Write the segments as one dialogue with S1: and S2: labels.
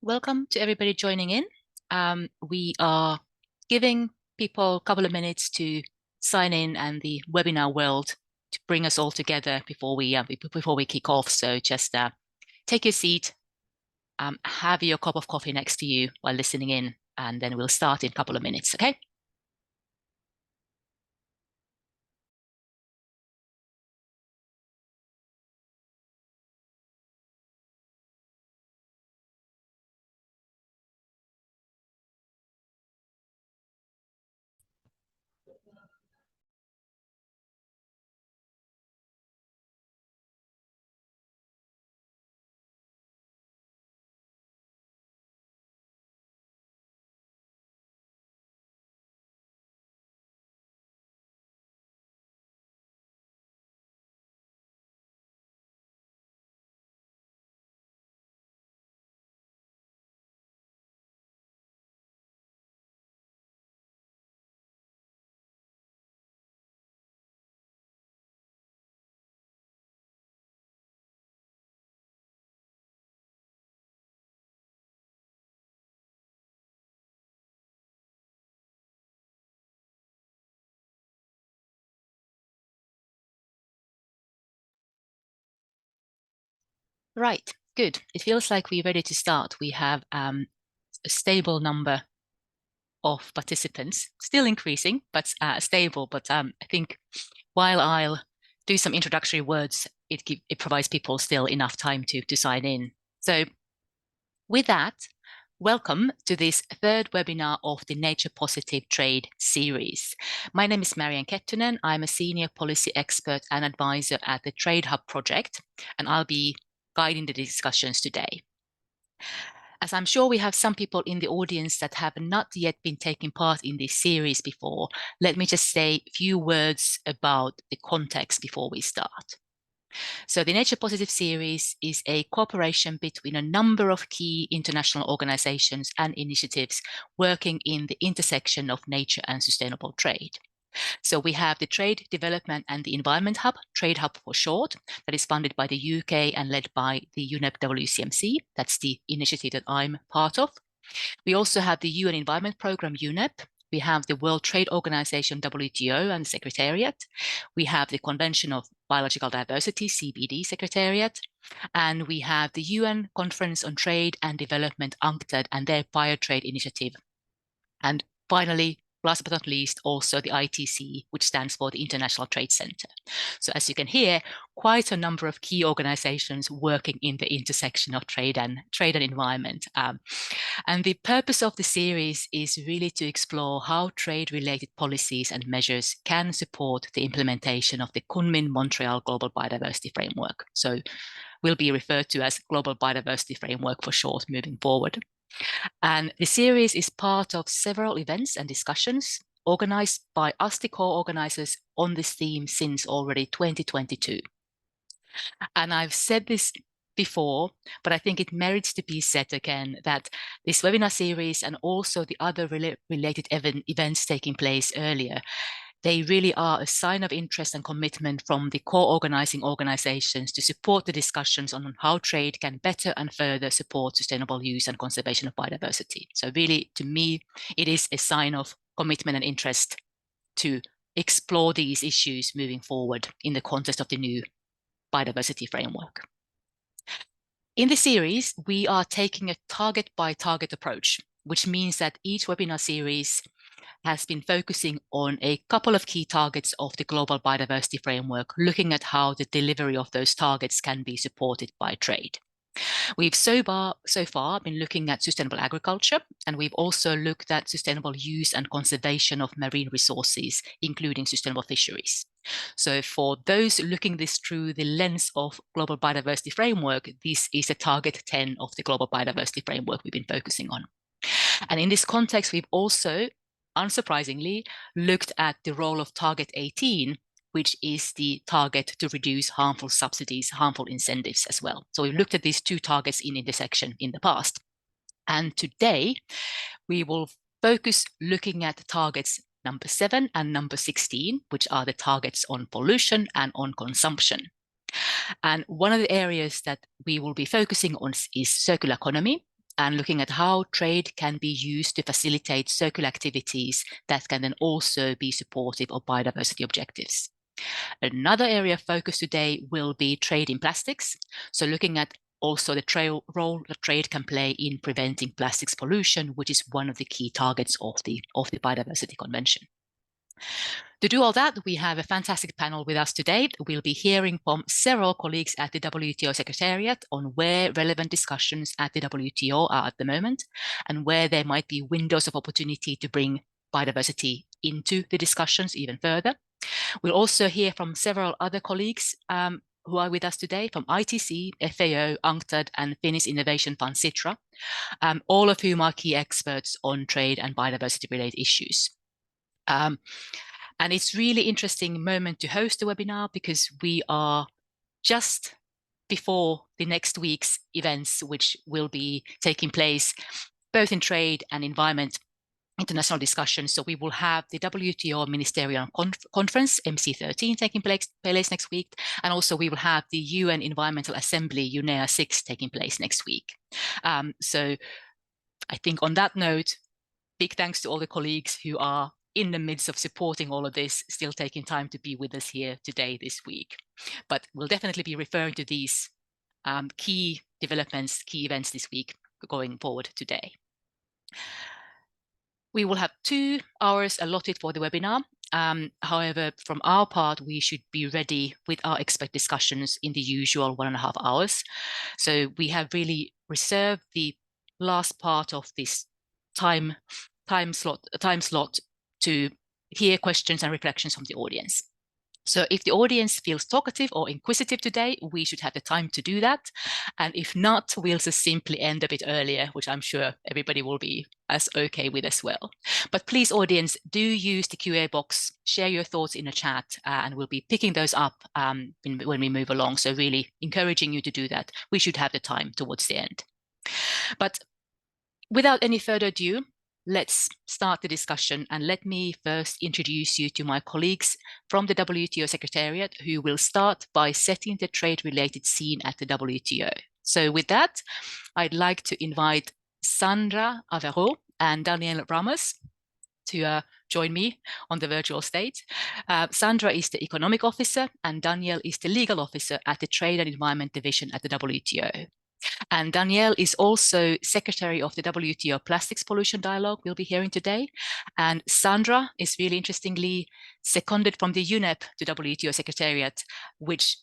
S1: welcome to everybody joining in. We are giving people a couple of minutes to sign in and the webinar world to bring us all together before we kick off. So just take your seat, have your cup of coffee next to you while listening in, and then we'll start in a couple of minutes, okay? Right, good. It feels like we're ready to start. We have a stable number of participants, still increasing, but stable. But I think while I'll do some introductory words, it provides people still enough time to sign in. So with that, welcome to this third webinar of the Nature Positive Trade series. My name is Marianne Kettunen. I'm a senior policy expert and advisor at the Trade Hub project, and I'll be guiding the discussions today. As I'm sure we have some people in the audience that have not yet been taking part in this series before, let me just say a few words about the context before we start. So the Nature Positive series is a cooperation between a number of key international organizations and initiatives working in the intersection of nature and sustainable trade. So we have the Trade Development and the Environment Hub, Trade Hub for short, that is funded by the UK and led by the UNEP WCMC. That's the initiative that I'm part of. We also have the UN Environment Programme, UNEP. We have the World Trade Organization, WTO, and the Secretariat. We have the Convention of Biological Diversity, CBD Secretariat. And we have the UN Conference on Trade and Development, UNCTAD, and their Biotrade Initiative. And finally, last but not least, also the ITC, which stands for the International Trade Center. So as you can hear, quite a number of key organizations working in the intersection of trade and environment. And the purpose of the series is really to explore how trade-related policies and measures can support the implementation of the Kunming-Montreal Global Biodiversity Framework. So will be referred to as Global Biodiversity Framework for short moving forward. And the series is part of several events and discussions organized by us, the co-organizers, on this theme since already 2022. And I've said this before, but I think it merits to be said again that this webinar series and also the other related events taking place earlier, they really are a sign of interest and commitment from the co-organizing organizations to support the discussions on how trade can better and further support sustainable use and conservation of biodiversity. So really, to me, it is a sign of commitment and interest to explore these issues moving forward in the context of the new biodiversity framework. In the series, we are taking a target by target approach, which means that each webinar series has been focusing on a couple of key targets of the Global Biodiversity Framework, looking at how the delivery of those targets can be supported by trade. We've so far been looking at sustainable agriculture, and we've also looked at sustainable use and conservation of marine resources, including sustainable fisheries. So for those looking this through the lens of Global Biodiversity Framework, this is a target 10 of the Global Biodiversity Framework we've been focusing on. And in this context, we've also, unsurprisingly, looked at the role of target 18, which is the target to reduce harmful subsidies, harmful incentives as well. So we've looked at these two targets in intersection in the past. And today, we will focus looking at targets number 7 and number 16, which are the targets on pollution and on consumption. And one of the areas that we will be focusing on is circular economy. and looking at how trade can be used to facilitate circular activities that can then also be supportive of biodiversity objectives. Another area of focus today will be trade in plastics. So looking at also the role that trade can play in preventing plastics pollution, which is one of the key targets of the Biodiversity Convention. To do all that, we have a fantastic panel with us today. We'll be hearing from several colleagues at the WTO Secretariat on where relevant discussions at the WTO are at the moment and where there might be windows of opportunity to bring biodiversity into the discussions even further. We'll also hear from several other colleagues who are with us today from ITC, FAO, UNCTAD, and Finnish Innovation Fund Sitra, all of whom are key experts on trade and biodiversity-related issues. And it's really interesting moment to host the webinar because we are just before the next week's events, which will be taking place both in trade and environment international discussions. So we will have the WTO Ministerial Conference, MC13, taking place next week. And also we will have the UN Environmental Assembly, UNEA 6, taking place next week. So I think on that note, big thanks to all the colleagues who are in the midst of supporting all of this, still taking time to be with us here today, this week. But we'll definitely be referring to these key developments, key events this week going forward today. We will have 2 hours allotted for the webinar. However, from our part, we should be ready with our expert discussions in the usual 1.5 hours. So we have really reserved the last part of this time slot to hear questions and reflections from the audience. So if the audience feels talkative or inquisitive today, we should have the time to do that. And if not, we'll just simply end a bit earlier, which I'm sure everybody will be as okay with as well. But please, audience, do use the QA box, share your thoughts in the chat, and we'll be picking those up when we move along. So really encouraging you to do that. We should have the time towards the end. But without any further ado, let's start the discussion, and let me first introduce you to my colleagues from the WTO Secretariat, who will start by setting the trade-related scene at the WTO. So with that, I'd like to invite Sandra Avero and Daniel Ramos to join me on the virtual stage. Sandra is the Economic Officer and Daniel is the Legal Officer at the Trade and Environment Division at the WTO. And Danielle is also Secretary of the WTO Plastics Pollution Dialogue we'll be hearing today. And Sandra is really interestingly seconded from the UNEP to WTO Secretariat, which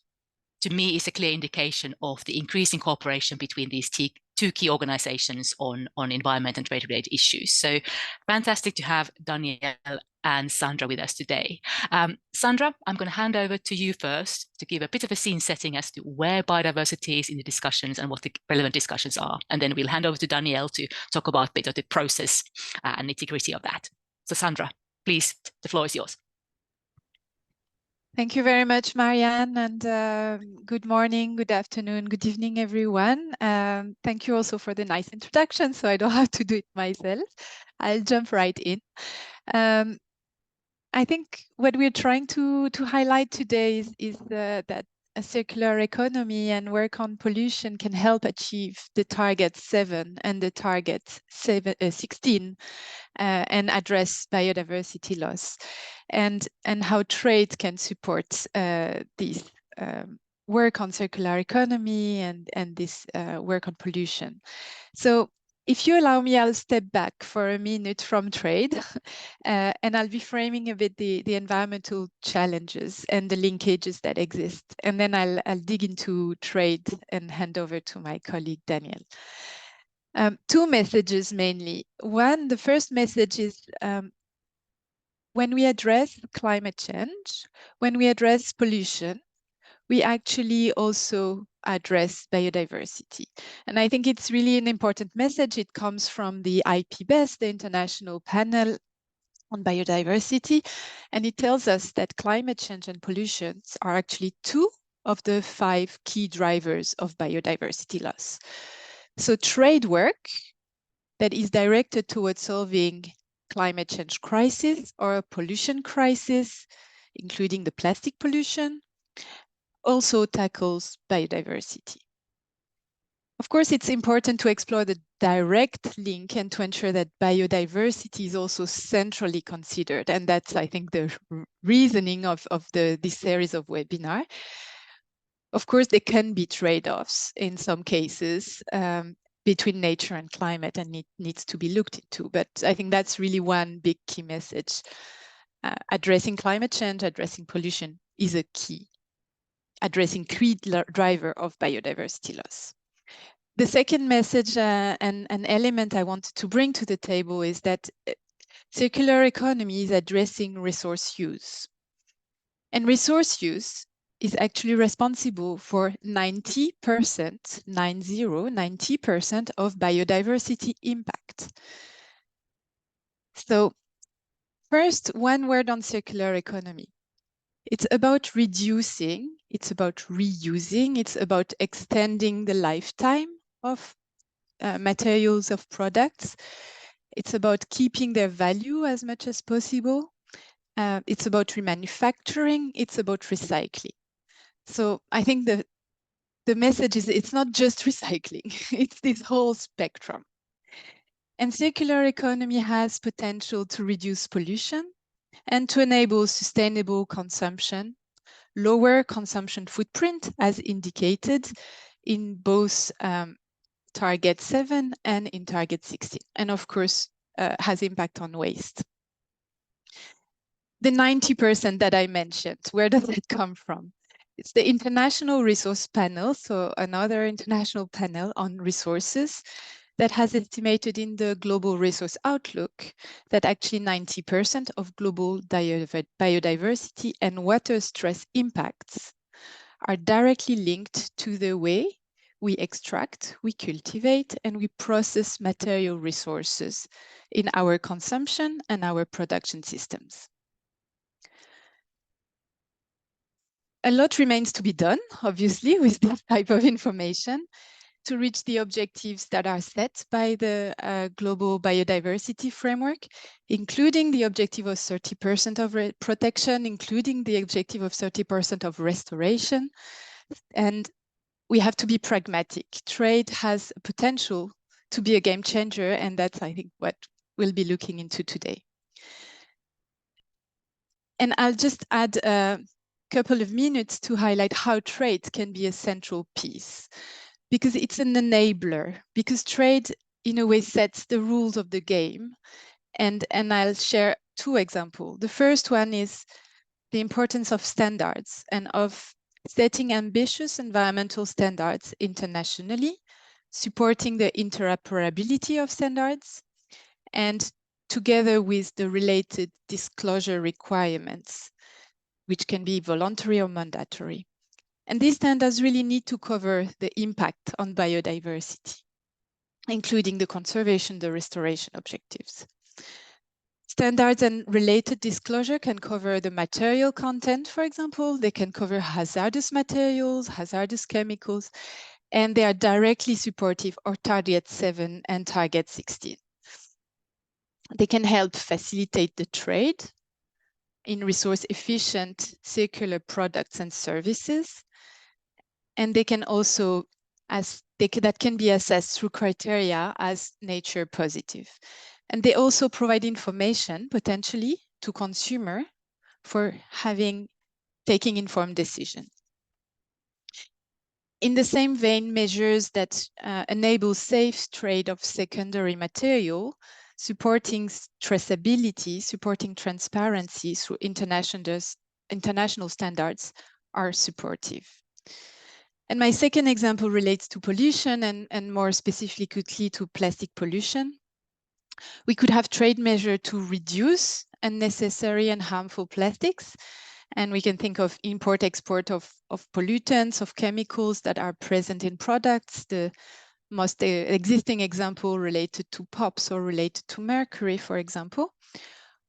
S1: to me is a clear indication of the increasing cooperation between these 2 key organizations on environment and trade-related issues. So fantastic to have Danielle and Sandra with us today. Sandra, I'm going to hand over to you first to give a bit of a scene setting as to where biodiversity is in the discussions and what the relevant discussions are. And then we'll hand over to Danielle to talk about a bit of the process and nitty-gritty of that. So Sandra, please, the floor is yours.
S2: Thank you very much, Marianne, and good morning, good afternoon, good evening, everyone. Thank you also for the nice introduction, so I don't have to do it myself. I'll jump right in. I think what we're trying to highlight today is that a circular economy and work on pollution can help achieve the target 7 and the target 16 and address biodiversity loss, and how trade can support this work on circular economy and this work on pollution. So if you allow me, I'll step back for a minute from trade and I'll be framing a bit the environmental challenges and the linkages that exist. And then I'll dig into trade and hand over to my colleague, Daniel. 2 messages mainly. One, the first message is when we address climate change, when we address pollution, we actually also address biodiversity. And I think it's really an important message. It comes from the IPBES, the International Panel on Biodiversity, and it tells us that climate change and pollution are actually 2 of the 5 key drivers of biodiversity loss. So trade work that is directed towards solving climate change crisis or pollution crisis, including the plastic pollution, also tackles biodiversity. Of course, it's important to explore the direct link and to ensure that biodiversity is also centrally considered. And that's, I think, the reasoning of this series of webinars. Of course, there can be trade-offs in some cases between nature and climate, and it needs to be looked into. But I think that's really one big key message. Addressing climate change, addressing pollution is a key, addressing key driver of biodiversity loss. The second message and an element I wanted to bring to the table is that circular economy is addressing resource use. And resource use is actually responsible for 90% of biodiversity impact. So first, one word on circular economy. It's about reducing, it's about reusing, it's about extending the lifetime of materials, of products. It's about keeping their value as much as possible. It's about remanufacturing, it's about recycling. So I think the message is it's not just recycling, it's this whole spectrum. And circular economy has potential to reduce pollution and to enable sustainable consumption, lower consumption footprint as indicated in both target 7 and in target 16, and of course has impact on waste. The 90% that I mentioned, where does it come from? It's the International Resource Panel, so another international panel on resources that has estimated in the Global Resource Outlook that actually 90% of global biodiversity and water stress impacts are directly linked to the way we extract, we cultivate, and we process material resources in our consumption and our production systems. A lot remains to be done, obviously, with this type of information to reach the objectives that are set by the Global Biodiversity Framework, including the objective of 30% of protection, including the objective of 30% of restoration. And we have to be pragmatic. Trade has potential to be a game changer, and that's, I think, what we'll be looking into today. And I'll just add a couple of minutes to highlight how trade can be a central piece, because it's an enabler, because trade in a way sets the rules of the game. And I'll share two examples. The first one is the importance of standards and of setting ambitious environmental standards internationally, supporting the interoperability of standards, and together with the related disclosure requirements, which can be voluntary or mandatory. And these standards really need to cover the impact on biodiversity, including the conservation, the restoration objectives. Standards and related disclosure can cover the material content, for example. They can cover hazardous materials, hazardous chemicals, and they are directly supportive of target 7 and target 16. They can help facilitate the trade in resource efficient circular products and services. And they can also, that can be assessed through criteria as nature positive. And they also provide information potentially to consumer for taking informed decision. In the same vein, measures that enable safe trade of secondary material, supporting traceability, supporting transparency through international standards are supportive. And my second example relates to pollution and more specifically to plastic pollution. We could have trade measures to reduce unnecessary and harmful plastics. And we can think of import-export of pollutants, of chemicals that are present in products. The most existing example related to POPs or related to mercury, for example,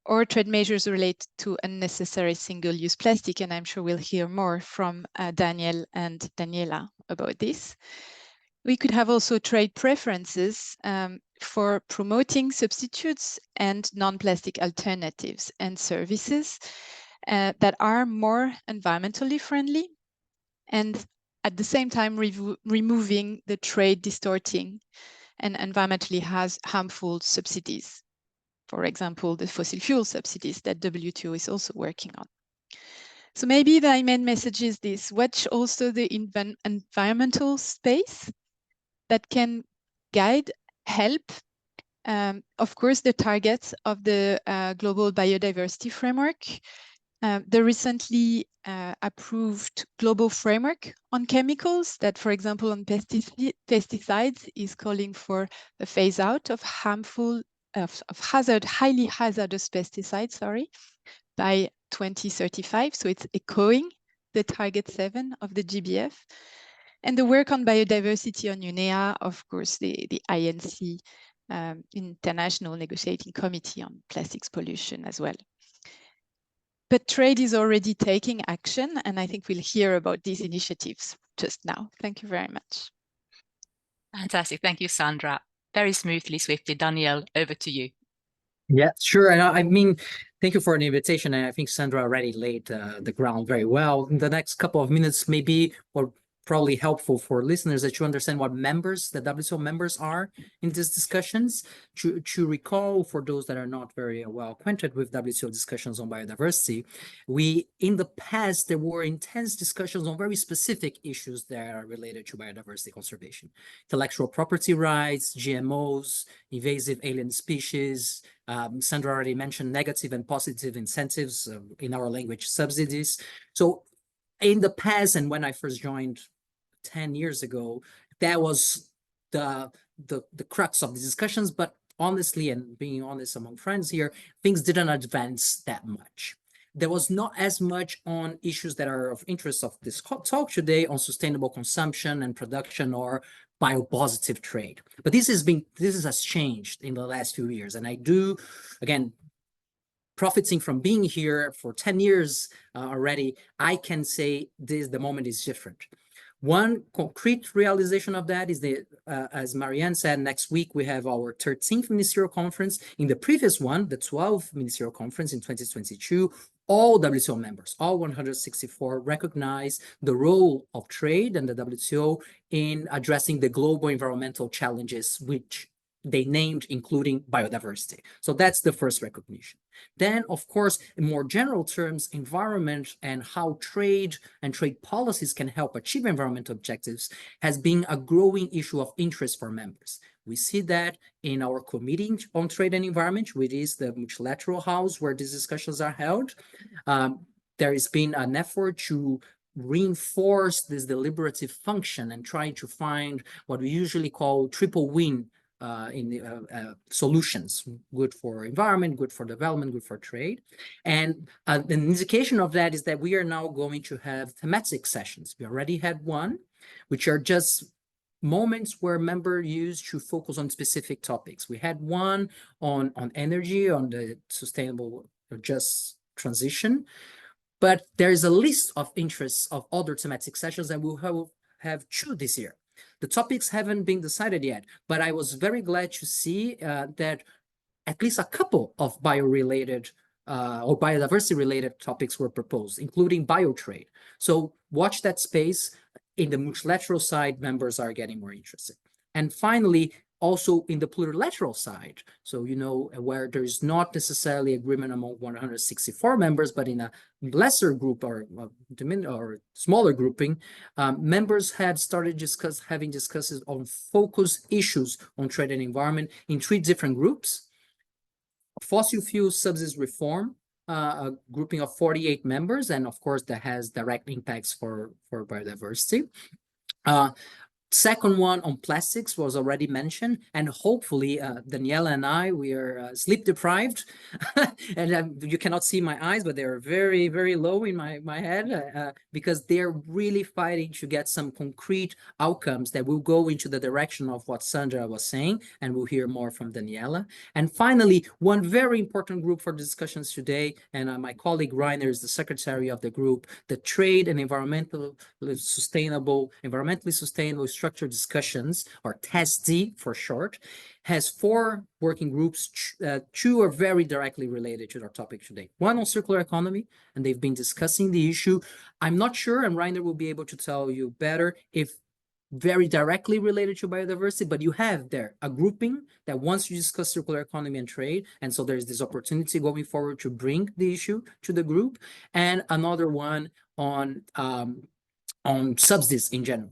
S2: or trade measures related to unnecessary single-use plastic. And I'm sure we'll hear more from Daniel and Daniela about this. We could have also trade preferences for promoting substitutes and non-plastic alternatives and services that are more environmentally friendly and at the same time removing the trade distorting and environmentally harmful subsidies. For example, the fossil fuel subsidies that WTO is also working on. So maybe the main message is this: watch also the environmental space that can guide, help, of course, the targets of the global biodiversity framework, the recently approved global framework on chemicals that, for example, on pesticides is calling for a phase out of harmful, highly hazardous pesticides, by 2035. So it's echoing the target 7 of the GBF. And the work on biodiversity on UNEA, of course, the INC, International Negotiating Committee on Plastics Pollution as well. But trade is already taking action, and I think we'll hear about these initiatives just now. Thank you very much.
S1: Fantastic. Thank you, Sandra. Very smoothly, swiftly. Danielle, over to you.
S3: Yeah, sure. And I mean, thank you for the invitation. And I think Sandra already laid the ground very well. In the next couple of minutes, maybe, or probably helpful for listeners that you understand what members, the WTO members are in these discussions. To recall, for those that are not very well acquainted with WTO discussions on biodiversity, in the past, there were intense discussions on very specific issues that are related to biodiversity conservation. Intellectual property rights, GMOs, invasive alien species. Sandra already mentioned negative and positive incentives, in our language, subsidies. So in the past, and when I first joined 10 years ago, that was the crux of the discussions. But honestly, and being honest among friends here, things didn't advance that much. There was not as much on issues that are of interest of this talk today on consumption and production or biopositive trade. But this has changed in the last few years. And I do, again, profiting from being here for 10 years already, I can say the moment is different. One concrete realization of that is that, as Marianne said, next week we have our 13th Ministerial Conference. In the previous one, the 12th Ministerial Conference in 2022, all WTO members, all 164, recognize the role of trade and the WTO in addressing the global environmental challenges, which they named, including biodiversity. So that's the first recognition. Then, of course, in more general terms, environment and how trade and trade policies can help achieve environmental objectives has been a growing issue of interest for members. We see that in our Committee on Trade and Environment, which is the multilateral house where these discussions are held. There has been an effort to reinforce this deliberative function and try to find what we usually call triple win in the solutions, good for environment, good for development, good for trade. And an indication of that is that we are now going to have thematic sessions. We already had one, which are just moments where members use to focus on specific topics. We had one on energy, on the sustainable or just transition, but there is a list of interests of other thematic sessions, and we'll have 2 this year. The topics haven't been decided yet, but I was very glad to see that at least a couple of bio-related or biodiversity-related topics were proposed, including biotrade. So watch that space. In the multilateral side, members are getting more interested. And finally, also in the plurilateral side, so where there is not necessarily agreement among 164 members, but in a lesser group or smaller grouping, members have started having discussions on focus issues on trade and environment in 3 different groups. Fossil fuel subsidies reform, a grouping of 48 members, and of course that has direct impacts for biodiversity. Second one on plastics was already mentioned, and hopefully Daniela and I, we are sleep deprived, and you cannot see my eyes, but they're very, very low in my head because they're really fighting to get some concrete outcomes that will go into the direction of what Sandra was saying, and we'll hear more from Daniela. And finally, one very important group for discussions today, and my colleague Rainer is the secretary of the group, the Trade and Environmentally Sustainable structured discussions, or TESD for short, has 4 working groups. 2 are very directly related to our topic today. One on circular economy, and they've been discussing the issue. I'm not sure, and Rainer will be able to tell you better, if very directly related to biodiversity, but you have there a grouping that wants to discuss circular economy and trade, and so there's this opportunity going forward to bring the issue to the group, and another one on subsidies in general,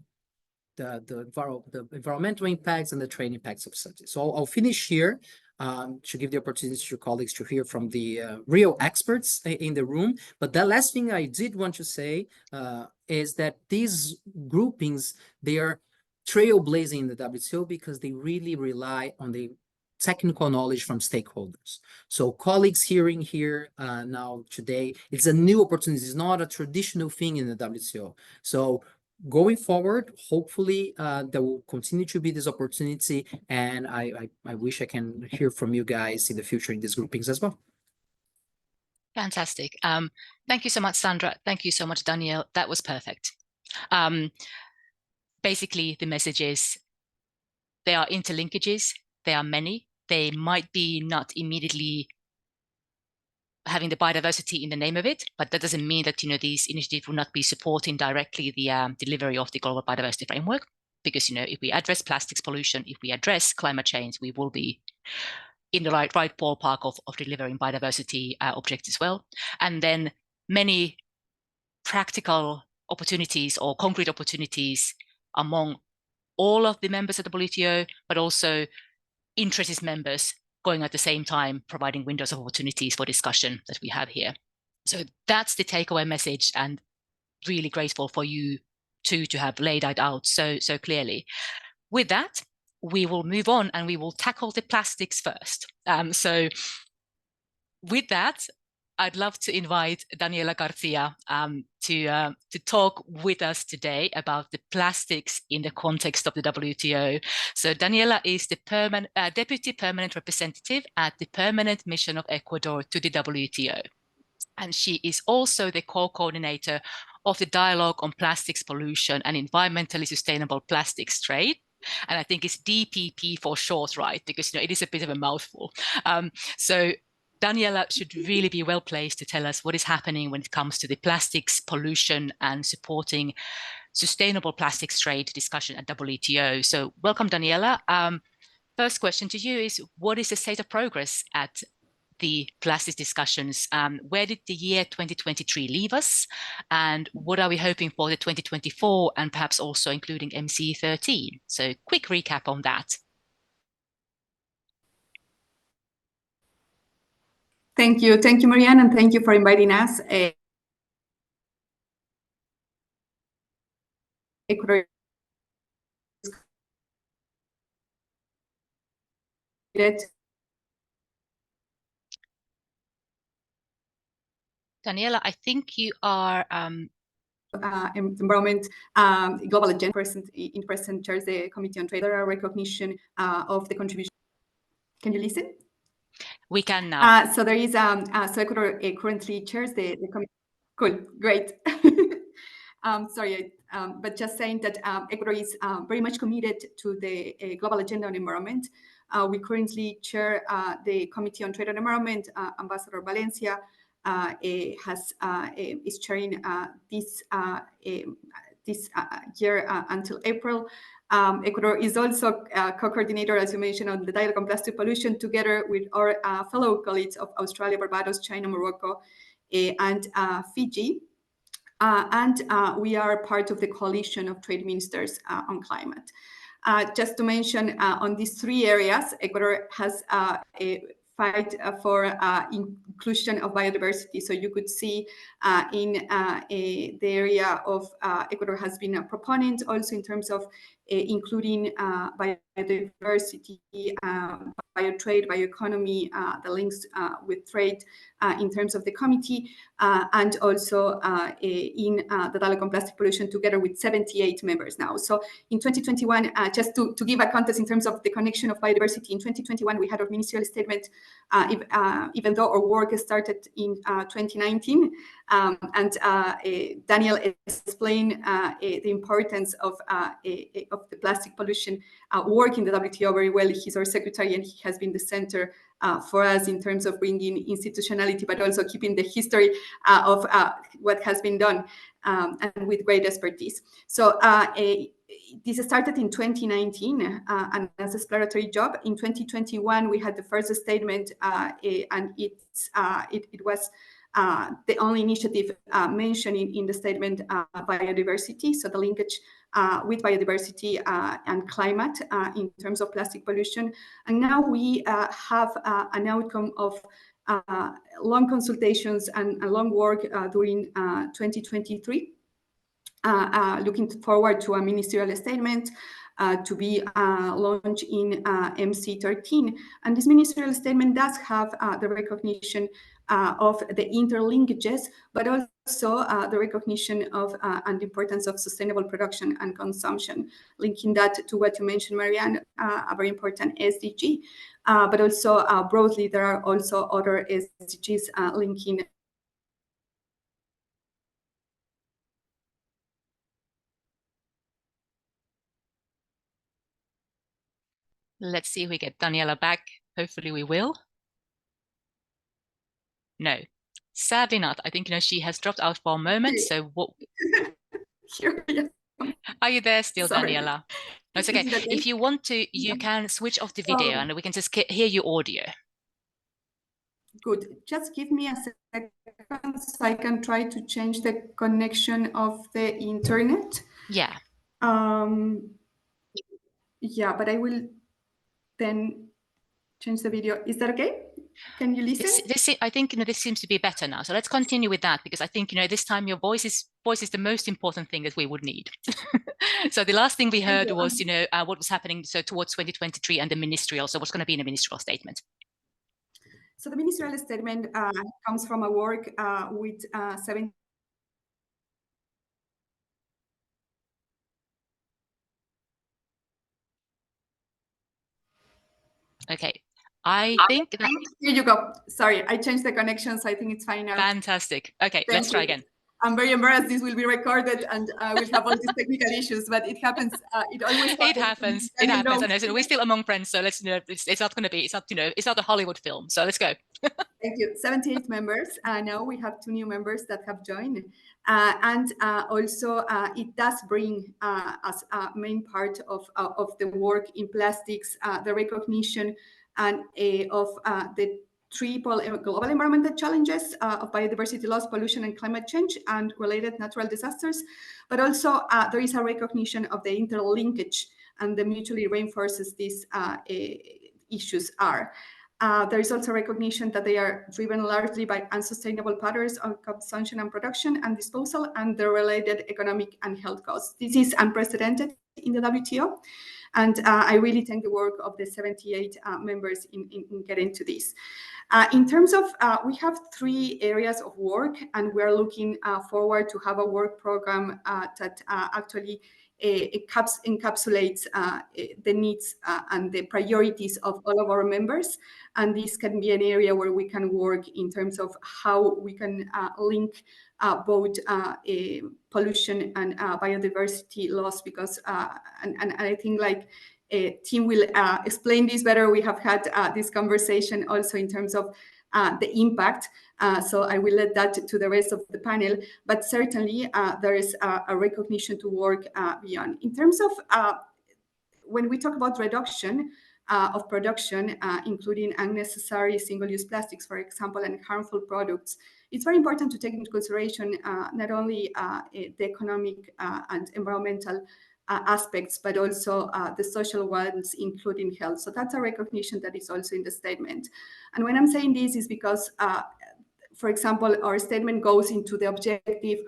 S3: the environmental impacts and the trade impacts of subsidies. So I'll finish here to give the opportunity to your colleagues to hear from the real experts in the room. But the last thing I did want to say is that these groupings, they are trailblazing in the WTO because they really rely on the technical knowledge from stakeholders. So colleagues hearing here now today, it's a new opportunity. It's not a traditional thing in the WTO. So going forward, hopefully there will continue to be this opportunity, and I wish I can hear from you guys in the future in these groupings as well.
S1: Fantastic. Thank you so much, Sandra. Thank you so much, Danielle. That was perfect. Basically, the message is there are interlinkages. There are many. They might be not immediately having the biodiversity in the name of it, but that doesn't mean that these initiatives will not be supporting directly the delivery of the global biodiversity framework. Because if we address plastics pollution, if we address climate change, we will be in the right ballpark of delivering biodiversity objectives as well. And then many practical opportunities or concrete opportunities among all of the members of the WTO, but also interested members going at the same time, providing windows of opportunities for discussion that we have here. So that's the takeaway message, and really grateful for you two to have laid that out so clearly. With that, we will move on and we will tackle the plastics first. So with that, I'd love to invite Daniela Garcia to talk with us today about the plastics in the context of the WTO. So Daniela is the Deputy Permanent Representative at the Permanent Mission of Ecuador to the WTO. And she is also the co-coordinator of the Dialogue on Plastics Pollution and Environmentally Sustainable Plastics Trade. And I think it's DPP for short, right? Because it is a bit of a mouthful. So Daniela should really be well placed to tell us what is happening when it comes to the plastics pollution and supporting sustainable plastics trade discussion at WTO. So welcome, Daniela. First question to you is, what is the state of progress at the plastics discussions? Where did the year 2023 leave us? And what are we hoping for the 2024 and perhaps also including MC13? So quick recap on that.
S4: Thank you, Marianne, and thank you for inviting us. Ecuador
S1: Daniela, I think you are
S4: environment global agenda in present chairs the Committee on Trade. There are recognition of the contribution. Can you listen?
S1: We can now.
S4: So there is so Ecuador currently chairs the committee. Cool, great. Sorry, but just saying that Ecuador is very much committed to the global agenda on environment. We currently chair the Committee on Trade and Environment. Ambassador Valencia is chairing this year until April. Ecuador is also co-coordinator, as you mentioned, on the Dialogue on Plastic Pollution, together with our fellow colleagues of Australia, Barbados, China, Morocco, and Fiji. And we are part of the coalition of trade ministers on climate. Just to mention, on these 3 areas, Ecuador has a fight for inclusion of biodiversity. So you could see in the area of Ecuador has been a proponent also in terms of including biodiversity biotrade, bioeconomy, the links with trade in terms of the committee, and also in the dialogue on plastic pollution, together with 78 members now. So in 2021, just to give a context in terms of the connection of biodiversity, in 2021 we had our ministerial statement, even though our work started in 2019, and Daniel explained the importance of the plastic pollution work in the WTO very well. He's our secretary, and he has been the center for us in terms of bringing institutionality, but also keeping the history of what has been done, and with great expertise. So this started in 2019, and as an exploratory job. In 2021, we had the first statement, and it was the only initiative mentioned in the statement, biodiversity. So the linkage with biodiversity and climate in terms of plastic pollution. And now we have an outcome of long consultations and long work during 2023, looking forward to a ministerial statement to be launched in MC13. And this ministerial statement does have the recognition of the interlinkages, but also the recognition of and the importance of sustainable production and consumption, linking that to what you mentioned, Marianne, a very important SDG. But also broadly, there are also other SDGs linking.
S1: Let's see if we get Daniela back. Hopefully we will. No, sadly not. I think, she has dropped out for a moment. So what?
S4: Here, yeah.
S1: Are you there still,
S4: Sorry.
S1: Daniela? No, it's okay. If you want to, you can switch off the video and we can just hear your audio.
S4: Good. Just give me a second so I can try to change the connection of the internet.
S1: Yeah.
S4: Yeah, but I will then change the video. Is that okay? Can you listen?
S1: I think this seems to be better now. So let's continue with that, because I think this time your voice is the most important thing that we would need. So the last thing we heard was what was happening towards 2023 and the ministerial. So what's going to be in the ministerial statement?
S4: So the ministerial statement comes from a work with 7.
S1: Okay. I think that...
S4: Here you go. Sorry, I changed the connection, so I think it's fine now.
S1: Fantastic. Okay, let's try again.
S4: I'm very embarrassed. This will be recorded, and we'll have all these technical issues, but it happens. It always happens.
S1: It happens. And we're still among friends, so let's it's not going to be. It's not a Hollywood film. So let's go.
S4: Thank you. 78 members. Now we have 2 new members that have joined, and also it does bring as a main part of the work in plastics the recognition and of the triple global environmental challenges of biodiversity loss, pollution, and climate change, and related natural disasters. But also there is a recognition of the interlinkage and the mutually reinforces these issues are. There is also recognition that they are driven largely by unsustainable patterns of consumption and production and disposal, and the related economic and health costs. This is unprecedented in the WTO. And I really thank the work of the 78 members in getting to this. In terms of, we have 3 areas of work, and we're looking forward to have a work program that actually encapsulates the needs and the priorities of all of our members. And this can be an area where we can work in terms of how we can link both pollution and biodiversity loss, because and I think Tim will explain this better. We have had this conversation also in terms of the impact. So I will let that to the rest of the panel, but certainly there is a recognition to work beyond. In terms of when we talk about reduction of production, including unnecessary single-use plastics, for example, and harmful products, it's very important to take into consideration not only the economic and environmental aspects, but also the social ones, including health. So that's a recognition that is also in the statement. And when I'm saying this is because, for example, our statement goes into the objective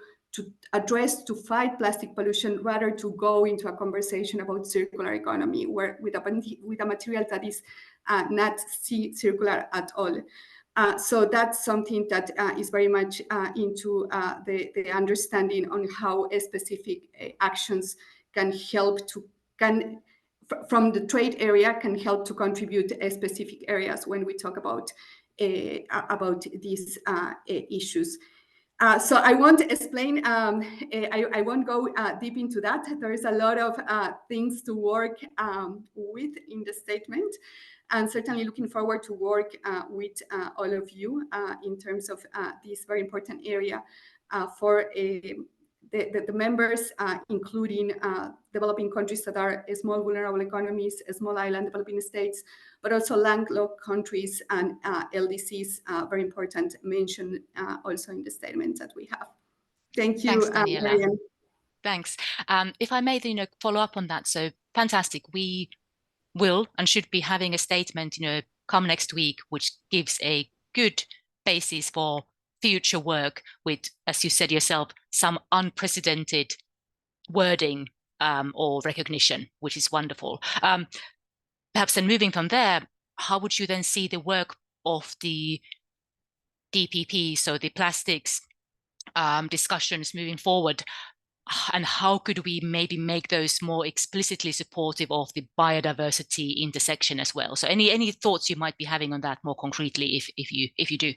S4: address, to fight plastic pollution, rather to go into a conversation about circular economy, where with a material that is not circular at all. So that's something that is very much into the understanding on how specific actions can help to, from the trade area, can help to contribute specific areas when we talk about these issues. So I won't explain, I won't go deep into that. There is a lot of things to work with in the statement, and certainly looking forward to work with all of you in terms of this very important area for the members, including developing countries that are small vulnerable economies, small island developing states, but also landlocked countries and LDCs, very important mention also in the statement that we have. Thank you,
S1: Thanks, Daniela.
S4: Marianne.
S1: Thanks. If I may, follow up on that. So fantastic. We will and should be having a statement, come next week, which gives a good basis for future work with, as you said yourself, some unprecedented wording or recognition, which is wonderful. Perhaps then moving from there, how would you then see the work of the DPP, so the plastics discussions moving forward, and how could we maybe make those more explicitly supportive of the biodiversity intersection as well? So any thoughts you might be having on that more concretely, if you do?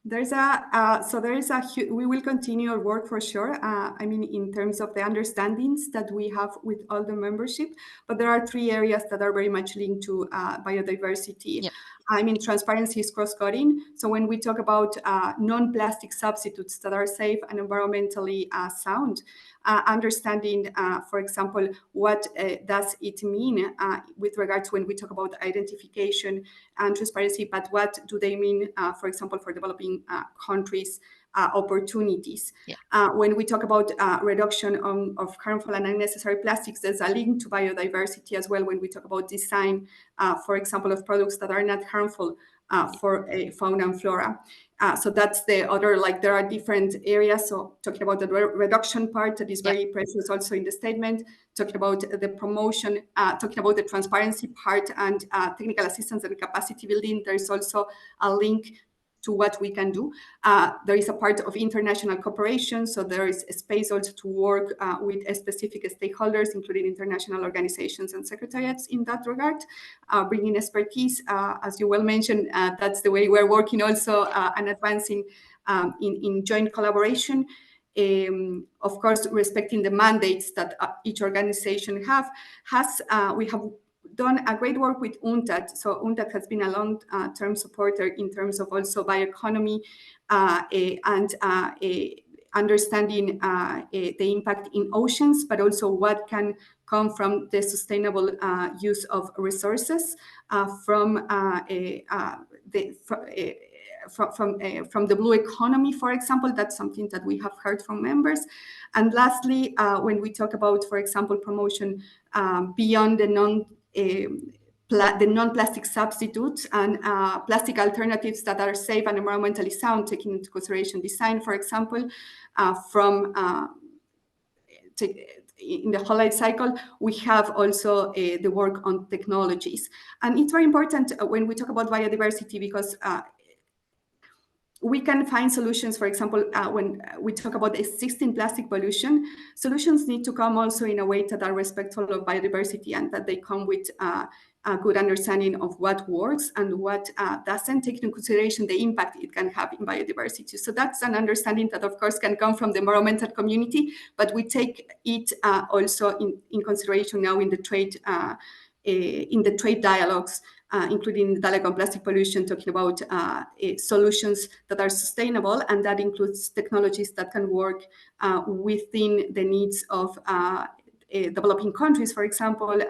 S4: There's we will continue our work for sure. I mean, in terms of the understandings that we have with all the membership, but there are 3 areas that are very much linked to biodiversity. Yep. I mean, transparency is cross-cutting. So when we talk about non-plastic substitutes that are safe and environmentally sound, understanding, for example, what does it mean with regard to when we talk about identification and transparency, but what do they mean, for example, for developing countries' opportunities. Yeah. When we talk about reduction of harmful and unnecessary plastics, there's a link to biodiversity as well when we talk about design, for example, of products that are not harmful for fauna and flora. So that's the other, there are different areas. So talking about the reduction part, that is very precious also in the statement, talking about the promotion, talking about the transparency part and technical assistance and capacity building. There's also a link to what we can do. There is a part of international cooperation, so there is a space also to work with specific stakeholders, including international organizations and secretariats in that regard, bringing expertise. As you well mentioned, that's the way we're working also and advancing in joint collaboration. Of course, respecting the mandates that each organization has. We have done a great work with UNCTAD. So UNCTAD has been a long-term supporter in terms of also bioeconomy and understanding the impact in oceans, but also what can come from the sustainable use of resources from the blue economy, for example. That's something that we have heard from members. And lastly, when we talk about, for example, promotion beyond the non-plastic substitutes and plastic alternatives that are safe and environmentally sound, taking into consideration design, for example, in the whole life cycle, we have also the work on technologies. And it's very important when we talk about biodiversity, because we can find solutions. For example, when we talk about existing plastic pollution, solutions need to come also in a way that are respectful of biodiversity and that they come with a good understanding of what works and what doesn't, take into consideration the impact it can have in biodiversity. So that's an understanding that, of course, can come from the environmental community, but we take it also in consideration now in the trade dialogues, including the dialogue on plastic pollution, talking about solutions that are sustainable, and that includes technologies that can work within the needs of developing countries, for example,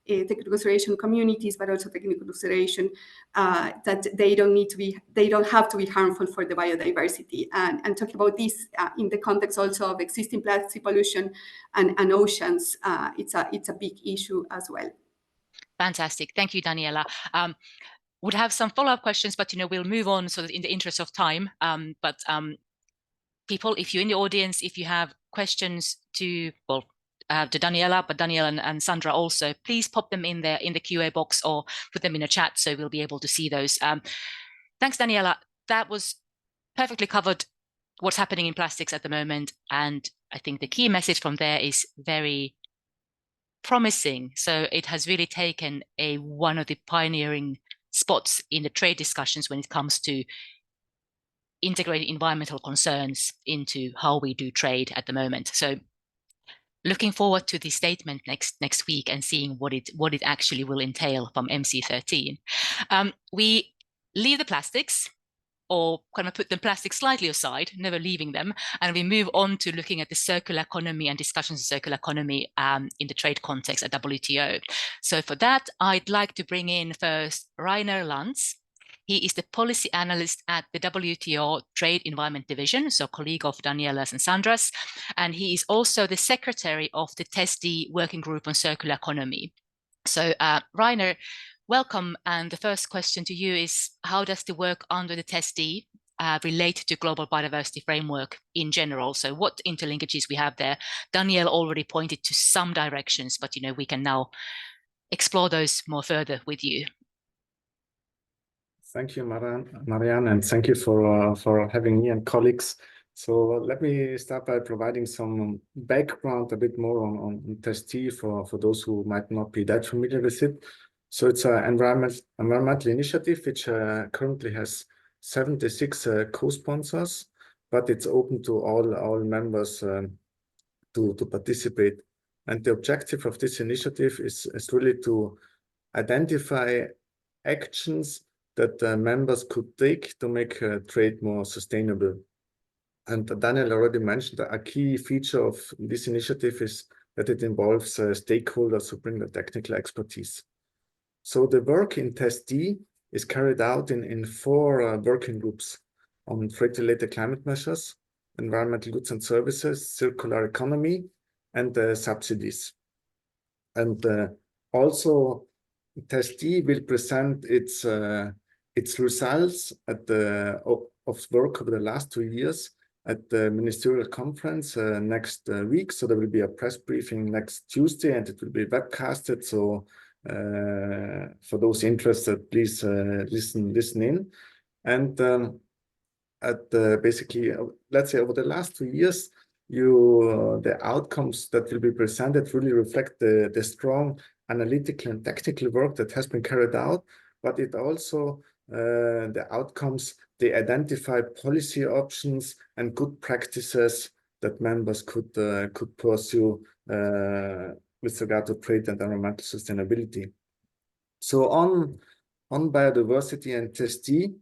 S4: take into consideration communities, but also take into consideration that they don't have to be harmful for the biodiversity. And talking about this in the context also of existing plastic pollution and oceans, it's a big issue as well.
S1: Fantastic. Thank you, Daniela. Would have some follow-up questions, but we'll move on sort of in the interest of time. But people, if you're in the audience, if you have questions to, well, to Daniela, but Daniela and Sandra also, please pop them in there in the QA box or put them in a chat so we'll be able to see those. Thanks, Daniela. That was perfectly covered what's happening in plastics at the moment. And I think the key message from there is very promising. So it has really taken one of the pioneering spots in the trade discussions when it comes to integrating environmental concerns into how we do trade at the moment. So looking forward to the statement next week and seeing what it actually will entail from MC13. We leave the plastics, or kind of put the plastic slightly aside, never leaving them, and we move on to looking at the circular economy and discussions of circular economy in the trade context at WTO. So for that, I'd like to bring in first Rainer Lanz. He is the policy analyst at the WTO Trade Environment Division, so colleague of Daniela's and Sandra's, and he is also the secretary of the TESD Working Group on Circular Economy. So Rainer, welcome. And the first question to you is, how does the work under the TESD relate to global biodiversity framework in general? So what interlinkages we have there? Daniel already pointed to some directions, but we can now explore those more further with you.
S5: Thank you, Marianne, and thank you for having me and colleagues. So let me start by providing some background, a bit more on TESD for those who might not be that familiar with it. So it's an environmental initiative which currently has 76 co-sponsors, but it's open to all members to participate. And the objective of this initiative is really to identify actions that members could take to make trade more sustainable. And Daniel already mentioned that a key feature of this initiative is that it involves stakeholders who bring the technical expertise. So the work in TESD is carried out in 4 working groups on trade-related climate measures, environmental goods and services, circular economy, and subsidies. And also TESD will present its results of work over the last 2 years at the ministerial conference next week. So there will be a press briefing next Tuesday, and it will be webcasted. So for those interested, please listen in. And basically, let's say over the last 2 years, the outcomes that will be presented really reflect the strong analytical and technical work that has been carried out, but it also the outcomes, they identify policy options and good practices that members could pursue with regard to trade and environmental sustainability. So on biodiversity and TESD,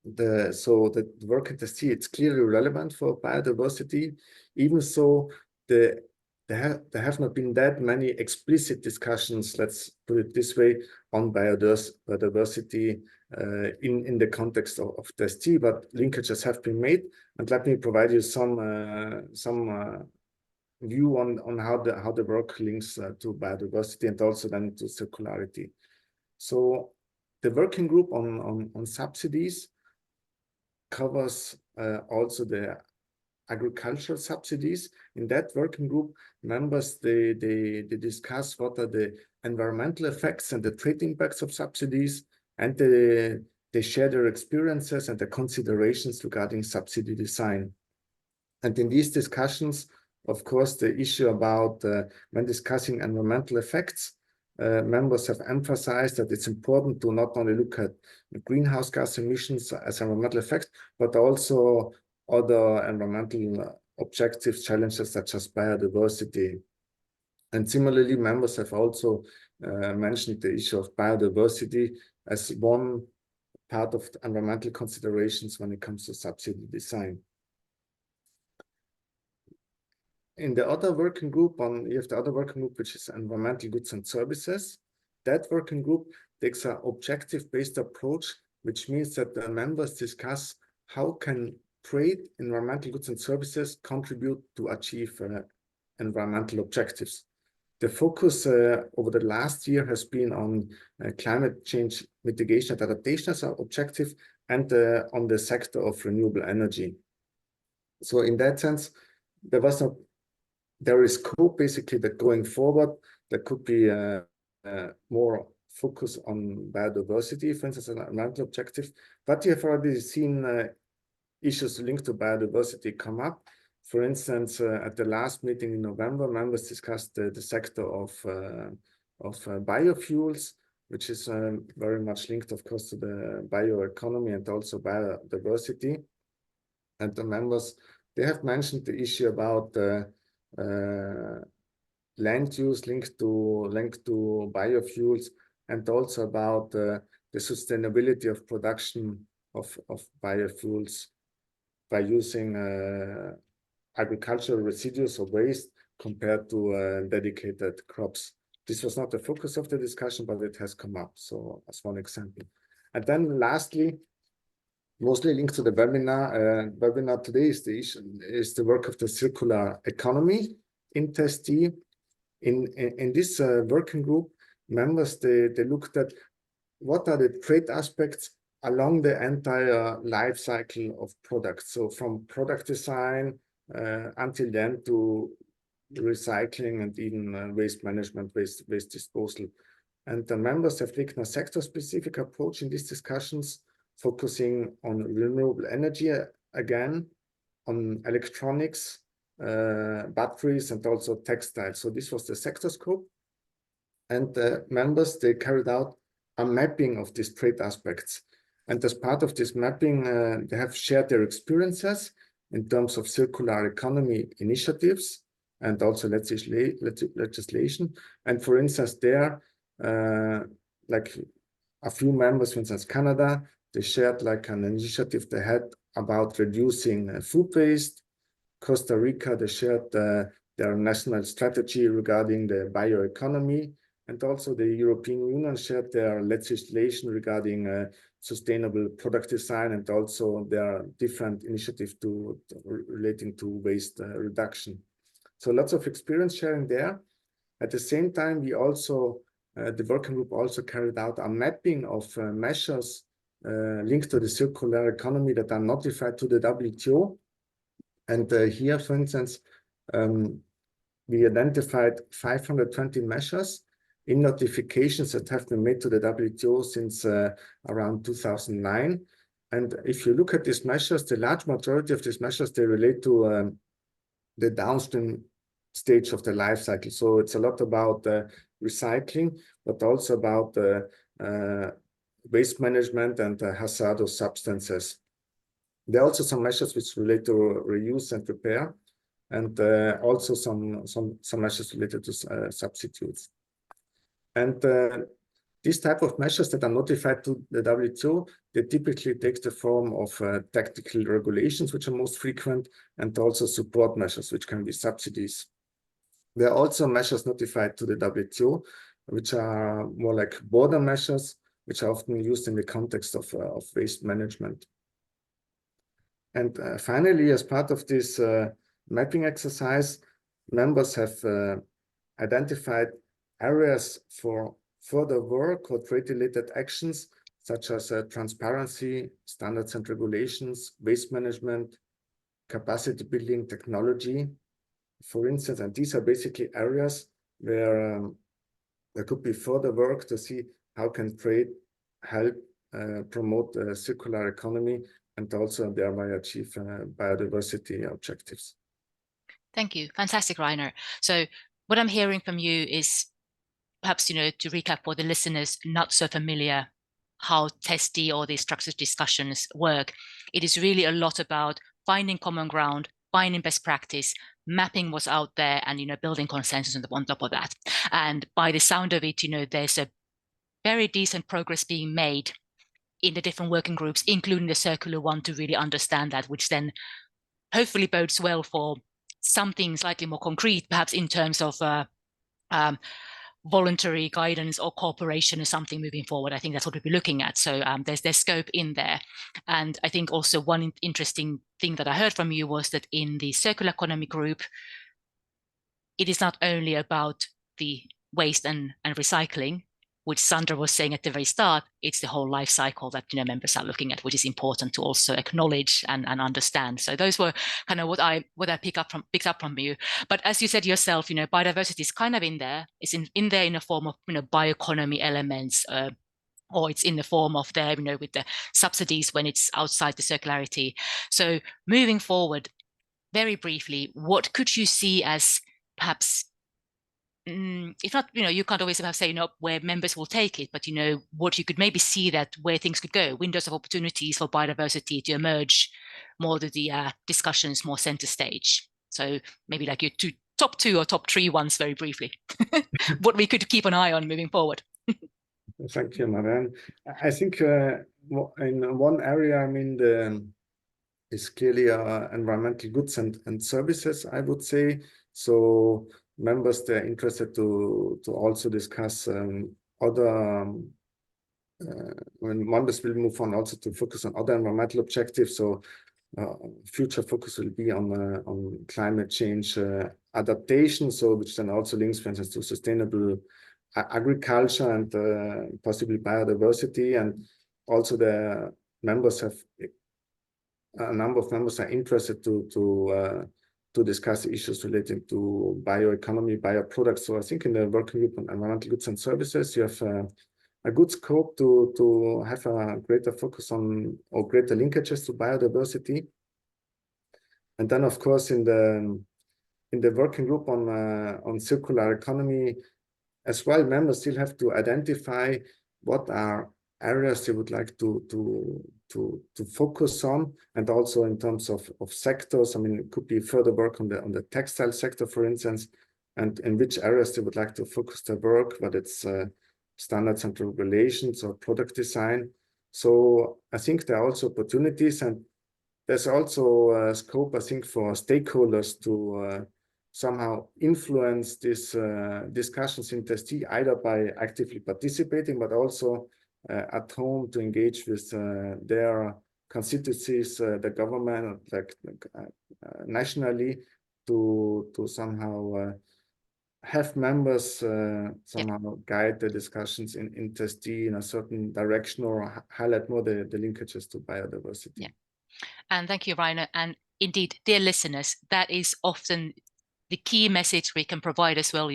S5: the work in TESD, it's clearly relevant for biodiversity, even so there have not been that many explicit discussions, let's put it this way, on biodiversity in the context of TESD, but linkages have been made. And let me provide you some view on how the work links to biodiversity and also then to circularity. So the working group on subsidies covers also the agricultural subsidies. In that working group, members they discuss what are the environmental effects and the trade impacts of subsidies, and they share their experiences and their considerations regarding subsidy design. And in these discussions, of course, the issue about when discussing environmental effects, members have emphasized that it's important to not only look at greenhouse gas emissions as environmental effects, but also other environmental objectives, challenges such as biodiversity. And similarly, members have also mentioned the issue of biodiversity as one part of the environmental considerations when it comes to subsidy design. In the other working group, you have the other working group, which is environmental goods and services. That working group takes an objective-based approach, which means that the members discuss how can trade, environmental goods and services contribute to achieve environmental objectives. The focus over the last year has been on climate change mitigation and adaptation as an objective, and on the sector of renewable energy. So in that sense, there is scope basically that going forward, there could be more focus on biodiversity, for instance, an environmental objective. But you have already seen issues linked to biodiversity come up. For instance, at the last meeting in November, members discussed the sector of biofuels, which is very much linked, of course, to the bioeconomy and also biodiversity. And the members, they have mentioned the issue about land use linked to biofuels, and also about the sustainability of production of biofuels by using agricultural residues or waste compared to dedicated crops. This was not the focus of the discussion, but it has come up. So as one example. And then lastly, mostly linked to the webinar today is the work of the circular economy in TEST-E. In this working group, members, they looked at what are the trade aspects along the entire life cycle of products. So from product design until then to recycling and even waste management, waste disposal. And the members have taken a sector-specific approach in these discussions, focusing on renewable energy again, on electronics, batteries, and also textiles. So this was the sector scope. And the members, they carried out a mapping of these trade aspects. And as part of this mapping, they have shared their experiences in terms of circular economy initiatives and also legislation. And for instance, there, like a few members, for instance, Canada, they shared like an initiative they had about reducing food waste. Costa Rica, they shared their national strategy regarding the bioeconomy. And also the European Union shared their legislation regarding sustainable product design, and also their different initiatives relating to waste reduction. So lots of experience sharing there. At the same time, we also, the working group also carried out a mapping of measures linked to the circular economy that are notified to the WTO. And here, for instance, we identified 520 measures in notifications that have been made to the WTO since around 2009. And if you look at these measures, the large majority of these measures, they relate to the downstream stage of the life cycle. So it's a lot about recycling, but also about waste management and hazardous substances. There are also some measures which relate to reuse and repair, and also some measures related to substitutes. And these type of measures that are notified to the WTO, they typically take the form of technical regulations, which are most frequent, and also support measures, which can be subsidies. There are also measures notified to the WTO, which are more like border measures, which are often used in the context of waste management. And finally, as part of this mapping exercise, members have identified areas for further work or trade-related actions, such as transparency, standards and regulations, waste management, capacity building, technology, for instance. And these are basically areas where there could be further work to see how can trade help promote the circular economy and also thereby achieve biodiversity objectives.
S1: Thank you. Fantastic, Rainer. So what I'm hearing from you is perhaps, to recap for the listeners not so familiar how TEST-E or these structured discussions work, it is really a lot about finding common ground, finding best practice, mapping what's out there, and, building consensus on top of that. And by the sound of it, there's a very decent progress being made in the different working groups, including the circular one, to really understand that, which then hopefully bodes well for something slightly more concrete, perhaps in terms of voluntary guidance or cooperation or something moving forward. I think that's what we'll be looking at. So there's scope in there. And I think also one interesting thing that I heard from you was that in the circular economy group, it is not only about the waste and recycling, which Sandra was saying at the very start, it's the whole life cycle that members are looking at, which is important to also acknowledge and understand. So those were kind of what I picked up from you. But as you said yourself, biodiversity is kind of in there. It's in there in the form of bioeconomy elements, or it's in the form of there, with the subsidies when it's outside the circularity. So moving forward, very briefly, what could you see as perhaps, if not, you can't always say, where members will take it, but, what you could maybe see that where things could go, windows of opportunities for biodiversity to emerge more to the discussions, more center stage. So maybe like your top two or top three ones very briefly, what we could keep an eye on moving forward.
S5: Thank you, Marianne. I think in one area, is clearly environmental goods and services, I would say. So members, they're interested to also discuss other, when members will move on also to focus on other environmental objectives. So future focus will be on climate change adaptation, so which then also links, for instance, to sustainable agriculture and possibly biodiversity. And also the members have, a number of members are interested to discuss issues relating to bioeconomy, bioproducts. So I think in the working group on environmental goods and services, you have a good scope to have a greater focus on, or greater linkages to biodiversity. And then, of course, in the working group on circular economy as well, members still have to identify what are areas they would like to focus on, and also in terms of sectors. It could be further work on the textile sector, for instance, and in which areas they would like to focus their work, whether it's standards and regulations or product design. So I think there are also opportunities, and there's also a scope, I think, for stakeholders to somehow influence these discussions in TEST, either by actively participating, but also at home to engage with their constituencies, the government, like nationally, to somehow have members somehow guide the discussions in TEST in a certain direction, or highlight more the linkages to biodiversity.
S1: Yeah. And thank you, Rainer. And indeed, dear listeners, that is often the key message we can provide as well,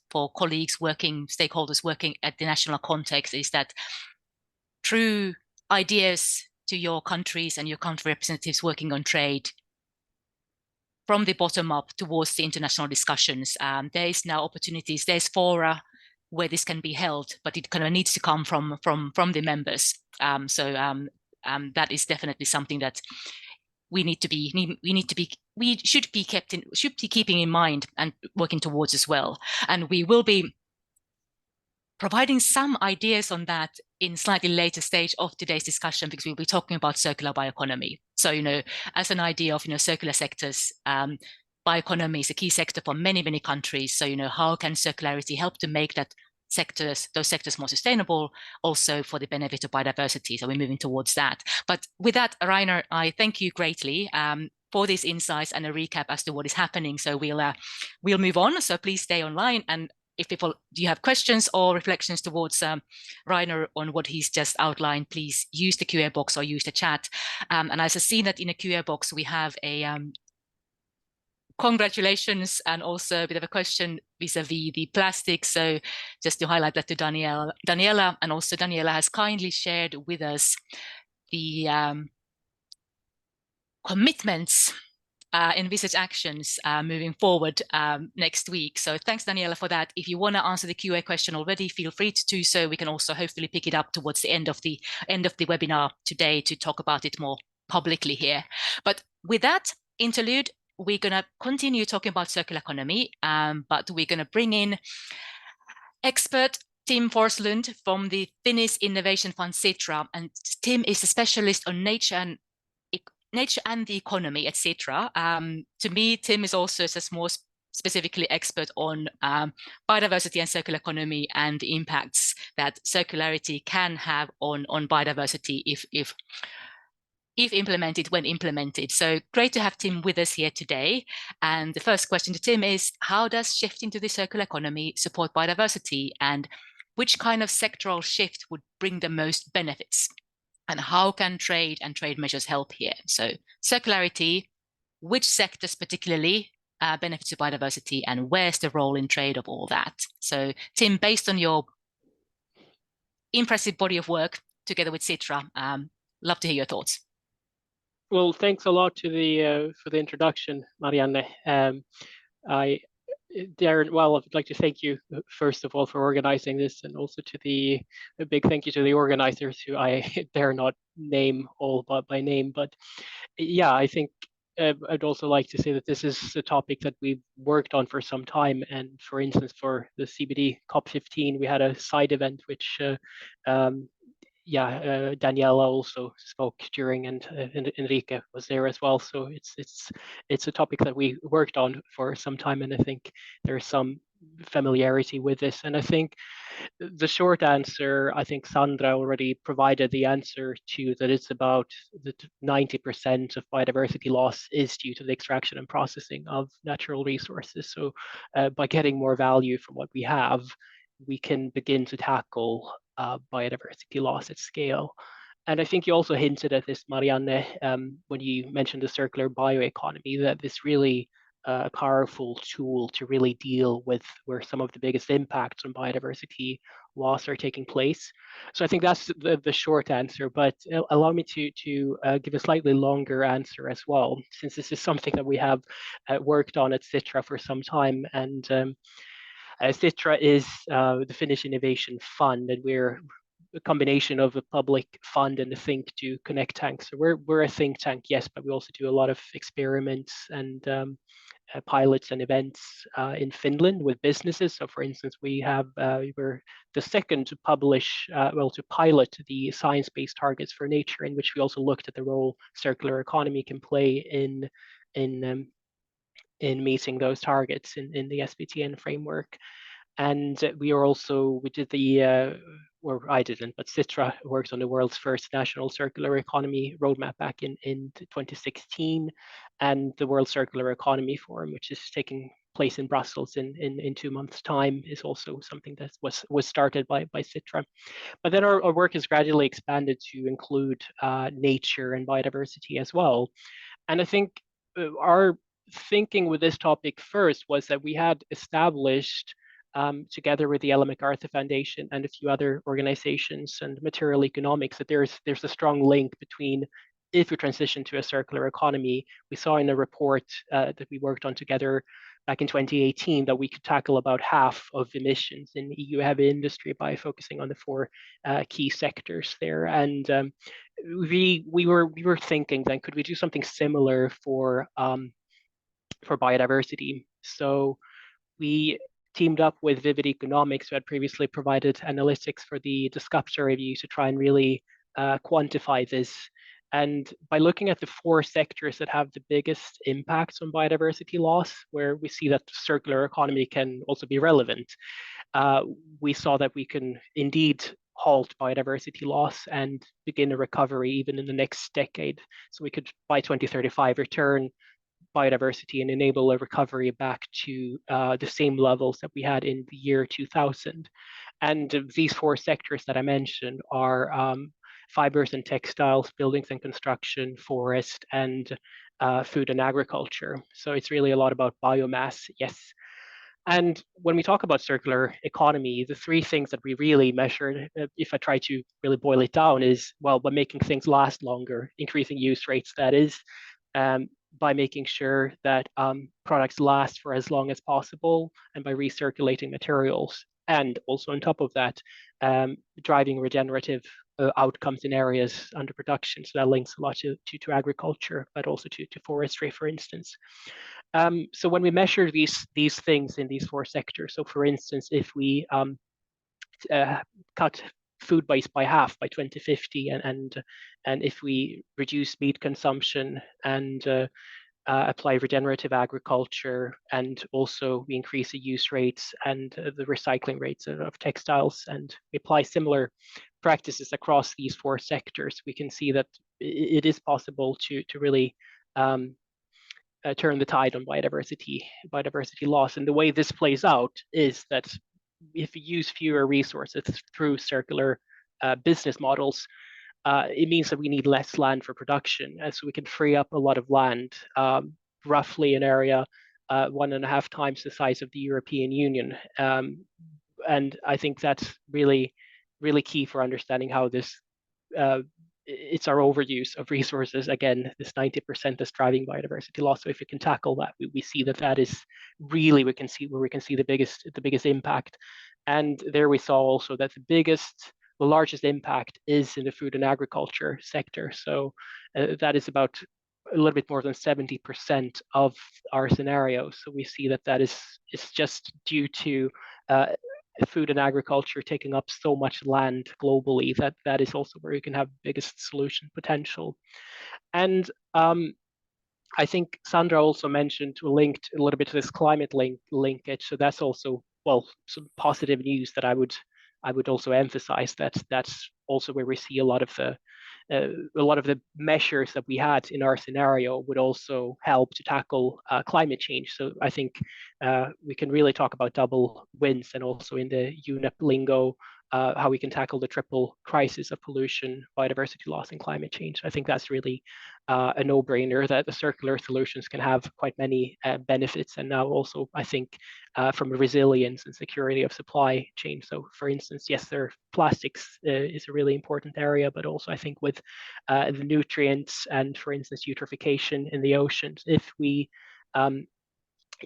S1: for colleagues stakeholders working at the national context, is that through ideas to your countries and your country representatives working on trade, from the bottom up towards the international discussions, there is now opportunities, there's fora where this can be held, but it kind of needs to come from the members. That is definitely something that we should be keeping in mind and working towards as well. And we will be providing some ideas on that in slightly later stage of today's discussion, because we'll be talking about circular bioeconomy. So, as an idea of, circular sectors, bioeconomy is a key sector for many, many countries. So, how can circularity help to make those sectors more sustainable, also for the benefit of biodiversity? So we're moving towards that. But with that, Rainer, I thank you greatly for these insights and a recap as to what is happening. So we'll move on. So please stay online, and if do you have questions or reflections towards Rainer on what he's just outlined, please use the QA box or use the chat. And as I've seen that in the QA box, we have a congratulations and also a bit of a question vis-a-vis the plastic. So just to highlight that to Daniela, and also Daniela has kindly shared with us the commitments, envisaged actions moving forward next week. So thanks, Daniela, for that. If you want to answer the QA question already, feel free to do so. We can also hopefully pick it up towards the end of the webinar today to talk about it more publicly here. But with that interlude, we're going to continue talking about circular economy, but we're going to bring in expert Tim Forslund from the Finnish Innovation Fund Sitra. And Tim is a specialist on nature and the economy, etc. To me, Tim is also just more specifically expert on biodiversity and circular economy and the impacts that circularity can have on biodiversity if implemented, when implemented. So great to have Tim with us here today. And the first question to Tim is, how does shifting to the circular economy support biodiversity? And which kind of sectoral shift would bring the most benefits, and how can trade and trade measures help here? So circularity, which sectors particularly benefit to biodiversity, and where's the role in trade of all that? So Tim, based on your impressive body of work together with Citra, love to hear your thoughts.
S6: Well, thanks a lot to the for the introduction, Marianne. Darren, well, I'd like to thank you first of all for organizing this, and also to a big thank you to the organizers, who I dare not name all by name. But yeah, I think I'd also like to say that this is a topic that we've worked on for some time. And for instance, for the CBD COP15, we had a side event which Daniela also spoke during, and Enrique was there as well. So it's a topic that we worked on for some time, and I think there's some familiarity with this. And I think the short answer, I think Sandra already provided the answer to, that it's about the 90% of biodiversity loss is due to the extraction and processing of natural resources. So by getting more value from what we have, we can begin to tackle biodiversity loss at scale. And I think you also hinted at this, Marianne, when you mentioned the circular bioeconomy, that this really a powerful tool to really deal with where some of the biggest impacts on biodiversity loss are taking place. So I think that's the short answer, but allow me to give a slightly longer answer as well, since this is something that we have worked on at Citra for some time. And Citra is the Finnish Innovation Fund, and we're a combination of a public fund and a think to connect tank. So we're a think tank, yes, but we also do a lot of experiments and pilots and events in Finland with businesses. So for instance, we were the second to publish, to pilot the science-based targets for nature, in which we also looked at the role circular economy can play in meeting those targets in the SBTN framework. And we did or I didn't, but Citra worked on the world's first national circular economy roadmap back in 2016, and the World Circular Economy Forum, which is taking place in Brussels in 2 months' time, is also something that was started by Citra. But then our work has gradually expanded to include nature and biodiversity as well. And I think our thinking with this topic first was that we had established, together with the Ellen MacArthur Foundation and a few other organizations and material economics, that there's a strong link between, if we transition to a circular economy, we saw in a report that we worked on together back in 2018 that we could tackle about half of emissions in EU heavy industry by focusing on the 4 key sectors there. And we were thinking then, could we do something similar for biodiversity? So we teamed up with Vivid Economics, who had previously provided analytics for the Discupta review, to try and really quantify this. And by looking at the 4 sectors that have the biggest impacts on biodiversity loss, where we see that circular economy can also be relevant, we saw that we can indeed halt biodiversity loss and begin a recovery even in the next decade. So we could, by 2035, return biodiversity and enable a recovery back to the same levels that we had in the year 2000. And these 4 sectors that I mentioned are fibers and textiles, buildings and construction, forest, and food and agriculture. So it's really a lot about biomass, yes. And when we talk about circular economy, the 3 things that we really measured, if I try to really boil it down, is, well, by making things last longer, increasing use rates, that is, by making sure that products last for as long as possible, and by recirculating materials. And also on top of that, driving regenerative outcomes in areas under production. So that links a lot to agriculture, but also to forestry, for instance. So when we measure these things in these 4 sectors, so for instance, if we cut food waste by half by 2050, and if we reduce meat consumption and apply regenerative agriculture, and also we increase the use rates and the recycling rates of textiles, and we apply similar practices across these 4 sectors, we can see that it is possible to really turn the tide on biodiversity loss. And the way this plays out is that if we use fewer resources through circular business models, it means that we need less land for production, and so we can free up a lot of land, roughly an area 1.5 times the size of the European Union. And I think that's really, really key for understanding how this, it's our overuse of resources. Again, this 90% that's driving biodiversity loss. So if we can tackle that, we see that is really, we can see the biggest impact. And there we saw also that the largest impact is in the food and agriculture sector. So that is about a little bit more than 70% of our scenario. So we see that is just due to food and agriculture taking up so much land globally, that is also where you can have biggest solution potential. And I think Sandra also mentioned, linked a little bit to this climate linkage. So that's also, well, some positive news that I would also emphasize, that that's also where we see a lot of the measures that we had in our scenario would also help to tackle climate change. So I think we can really talk about double wins, and also in the UNEP lingo, how we can tackle the triple crisis of pollution, biodiversity loss, and climate change. I think that's really a no-brainer, that the circular solutions can have quite many benefits. And now also, I think, from a resilience and security of supply chain. So for instance, yes, plastics is a really important area, but also I think with the nutrients and, for instance, eutrophication in the oceans, if we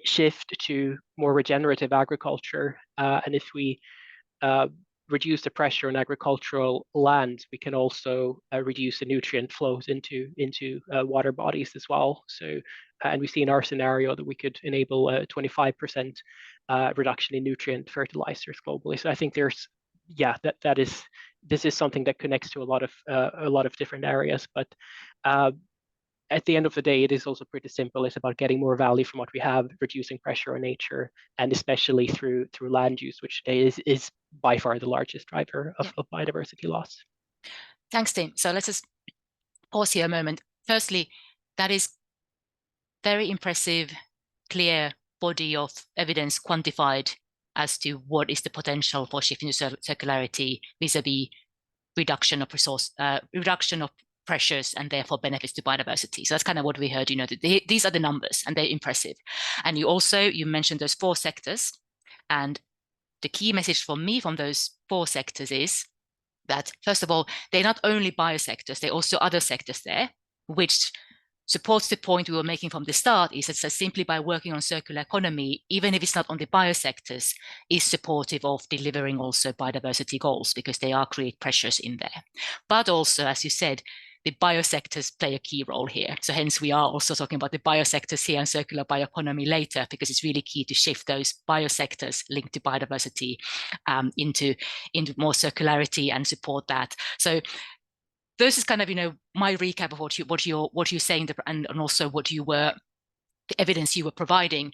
S6: shift to more regenerative agriculture, and if we reduce the pressure on agricultural land, we can also reduce the nutrient flows into water bodies as well. So, and we see in our scenario that we could enable a 25% reduction in nutrient fertilizers globally. So I think there's, yeah, this is something that connects to a lot of different areas, but at the end of the day, it is also pretty simple. It's about getting more value from what we have, reducing pressure on nature, and especially through land use, which is by far the largest driver of biodiversity loss.
S1: Thanks, Tim. So let's just pause here a moment. Firstly, that is very impressive, clear body of evidence quantified as to what is the potential for shifting to circularity vis-a-vis reduction of pressures and therefore benefits to biodiversity. So that's kind of what we heard. These are the numbers, and they're impressive. And you mentioned those 4 sectors, and the key message for me from those 4 sectors is that, first of all, they're not only biosectors, they're also other sectors there, which supports the point we were making from the start, is that simply by working on circular economy, even if it's not on the biosectors, is supportive of delivering also biodiversity goals, because they are create pressures in there. But also, as you said, the biosectors play a key role here. So hence we are also talking about the biosectors here and circular bioeconomy later, because it's really key to shift those biosectors linked to biodiversity into more circularity and support that. So this is kind of, my recap of what you're saying, and also the evidence you were providing.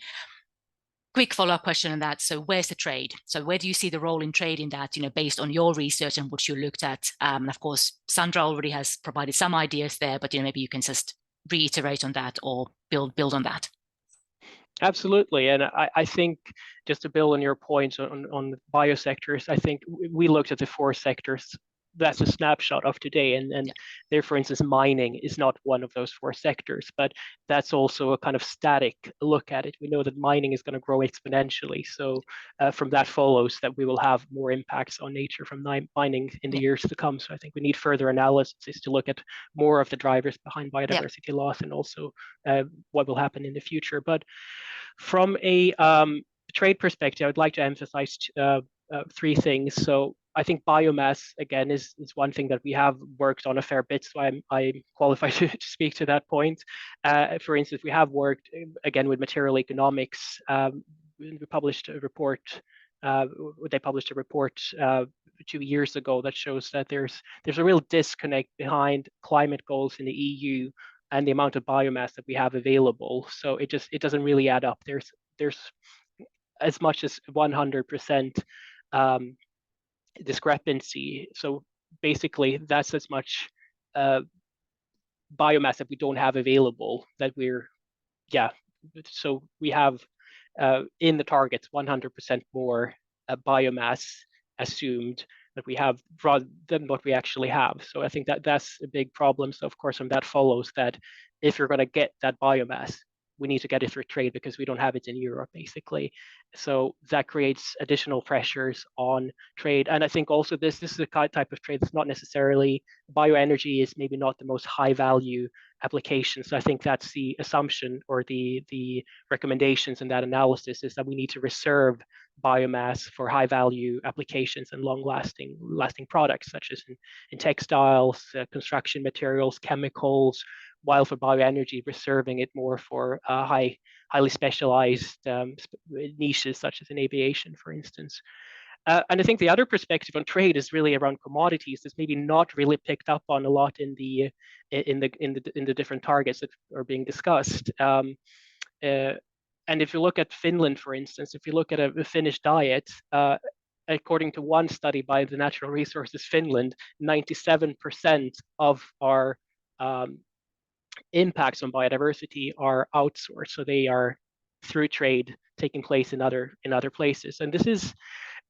S1: Quick follow-up question on that. So where's the trade? So where do you see the role in trade in that, based on your research and what you looked at? And of course, Sandra already has provided some ideas there, but maybe you can just reiterate on that or build on that.
S6: Absolutely. And I think, just to build on your points on the biosectors, I think we looked at the 4 sectors. That's a snapshot of today, and there, for instance, mining is not one of those 4 sectors, but that's also a kind of static look at it. We know that mining is going to grow exponentially, so from that follows that we will have more impacts on nature from mining in the years to come. So I think we need further analysis to look at more of the drivers behind biodiversity loss, and also what will happen in the future. But from a trade perspective, I would like to emphasize 3 things. So I think biomass, again, is one thing that we have worked on a fair bit, so I'm qualified to speak to that point. For instance, we have worked, again, with material economics. We published a report, they published a report 2 years ago that shows that there's a real disconnect behind climate goals in the EU and the amount of biomass that we have available. So it doesn't really add up. There's as much as 100% discrepancy. So basically, that's as much biomass that we don't have available, that so we have in the targets 100% more biomass assumed that we have rather than what we actually have. So I think that that's a big problem. So of course, from that follows that if you're going to get that biomass, we need to get it through trade because we don't have it in Europe, basically. So that creates additional pressures on trade. And I think also this is a type of trade that's not necessarily, bioenergy is maybe not the most high value application. So I think that's the assumption or the recommendations in that analysis is that we need to reserve biomass for high value applications and long lasting products, such as in textiles, construction materials, chemicals, while for bioenergy, reserving it more for highly specialized niches, such as in aviation, for instance. And I think the other perspective on trade is really around commodities. That's maybe not really picked up on a lot in the different targets that are being discussed. And if you look at Finland, for instance, if you look at a Finnish diet, according to one study by the Natural Resources Finland, 97% of our impacts on biodiversity are outsourced, so they are through trade taking place in other places. And this is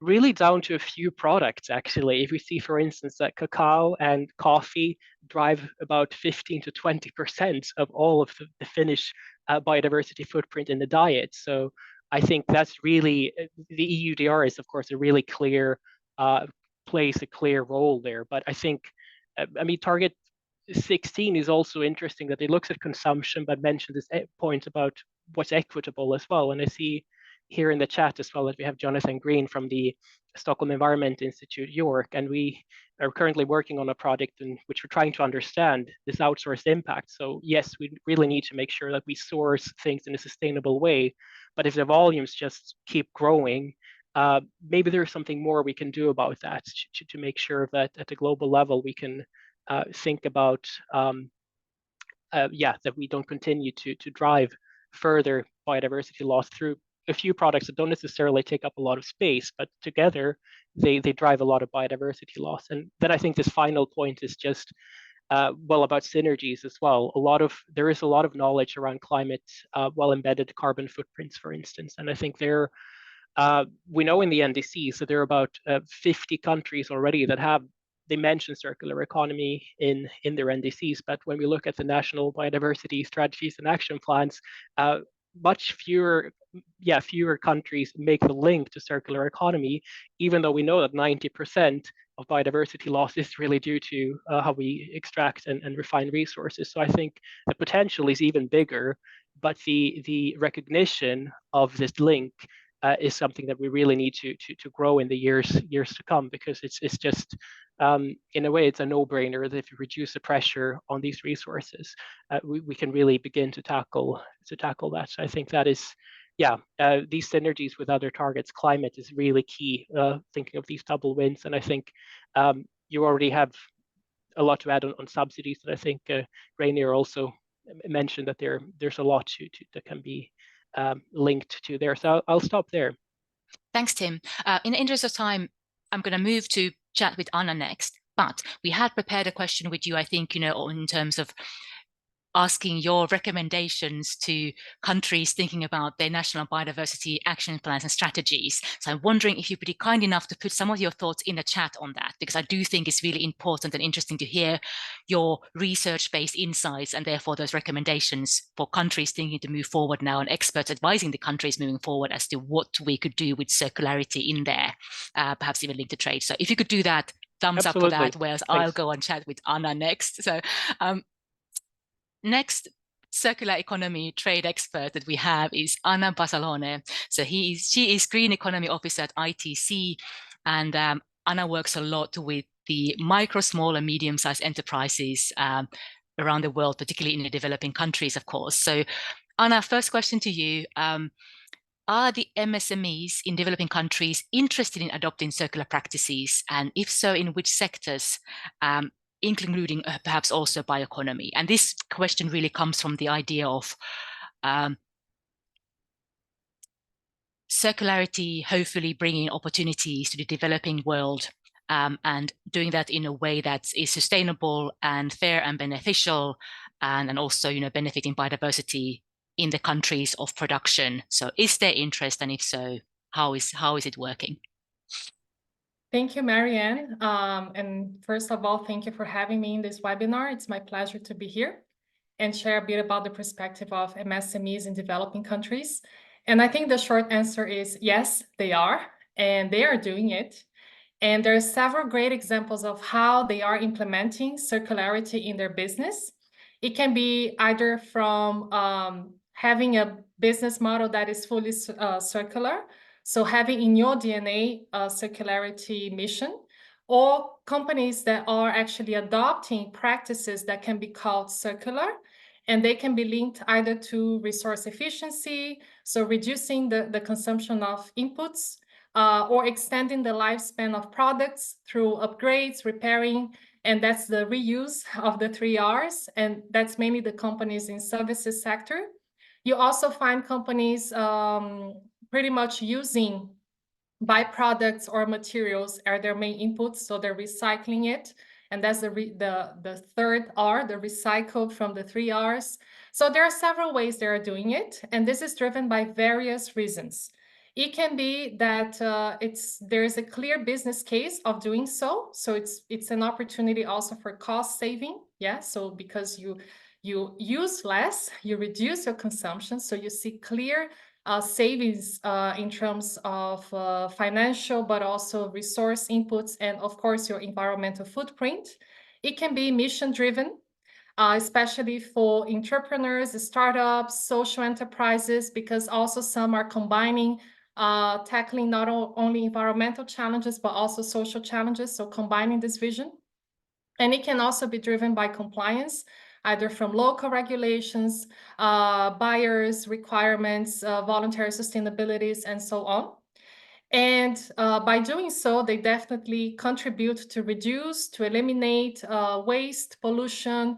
S6: really down to a few products, actually. If we see, for instance, that cacao and coffee drive about 15 to 20% of all of the Finnish biodiversity footprint in the diet. So I think that's really, the EUDR is, of course, a really clear, plays a clear role there. But I think, I mean, target 16 is also interesting that it looks at consumption, but mentions this point about what's equitable as well. And I see here in the chat as well that we have Jonathan Green from the Stockholm Environment Institute, York, and we are currently working on a project in which we're trying to understand this outsourced impact. So yes, we really need to make sure that we source things in a sustainable way, but if the volumes just keep growing, maybe there's something more we can do about that to make sure that at a global level we can think about that we don't continue to drive further biodiversity loss through a few products that don't necessarily take up a lot of space, but together they drive a lot of biodiversity loss. And then I think this final point is just about synergies as well. There is a lot of knowledge around climate, embedded carbon footprints, for instance, and I think we know in the NDCs that there are about 50 countries already that they mention circular economy in their NDCs, but when we look at the national biodiversity strategies and action plans, much fewer countries make the link to circular economy, even though we know that 90% of biodiversity loss is really due to how we extract and refine resources. So I think the potential is even bigger, but the recognition of this link is something that we really need to grow in the years to come, because it's just in a way it's a no-brainer that if you reduce the pressure on these resources, we can really begin to tackle that. So I think that is these synergies with other targets. Climate is really key, thinking of these double wins, and I think you already have a lot to add on subsidies, and I think Rainier also mentioned that there's a lot that can be linked to there. So I'll stop there.
S1: Thanks, Tim. In the interest of time, I'm going to move to chat with Anna next, but we had prepared a question with you, I think, in terms of asking your recommendations to countries thinking about their national biodiversity action plans and strategies. So I'm wondering if you'd be kind enough to put some of your thoughts in the chat on that, because I do think it's really important and interesting to hear your research-based insights and therefore those recommendations for countries thinking to move forward now, and experts advising the countries moving forward as to what we could do with circularity in there, perhaps even linked to trade. So if you could do that, thumbs
S6: Absolutely.
S1: up for that, whereas I'll go and chat with Anna next. So next circular economy trade expert that we have is Anna Basalone. So she is Green Economy Officer at ITC, and Anna works a lot with the micro, small and medium-sized enterprises around the world, particularly in the developing countries, of course. So Anna, first question to you. Are the MSMEs in developing countries interested in adopting circular practices? And if so, in which sectors? Including perhaps also bioeconomy. And this question really comes from the idea of circularity, hopefully bringing opportunities to the developing world, and doing that in a way that is sustainable and fair and beneficial, and also benefiting biodiversity in the countries of production. So is there interest, and if so, how is it working?
S7: Thank you, Marianne. And first of all, thank you for having me in this webinar. It's my pleasure to be here and share a bit about the perspective of MSMEs in developing countries. And I think the short answer is yes, they are, and they are doing it. And there are several great examples of how they are implementing circularity in their business. It can be either from having a business model that is fully circular, so having in your DNA a circularity mission, or companies that are actually adopting practices that can be called circular, and they can be linked either to resource efficiency, so reducing the consumption of inputs, or extending the lifespan of products through upgrades, repairing, and that's the reuse of the 3 Rs, and that's mainly the companies in services sector. You also find companies pretty much using byproducts or materials are their main inputs, so they're recycling it, and that's the third R, the recycled from the 3 Rs. So there are several ways they are doing it, and this is driven by various reasons. It can be that there is a clear business case of doing so. So it's an opportunity also for cost saving. Yeah, so because you use less, you reduce your consumption. So you see clear savings in terms of financial, but also resource inputs, and of course your environmental footprint. It can be mission driven. Especially for entrepreneurs, startups, social enterprises, because also some are combining, tackling not only environmental challenges, but also social challenges, so combining this vision. And it can also be driven by compliance, either from local regulations, buyers' requirements, voluntary sustainabilities, and so on. And by doing so, they definitely contribute to reduce, to eliminate waste, pollution,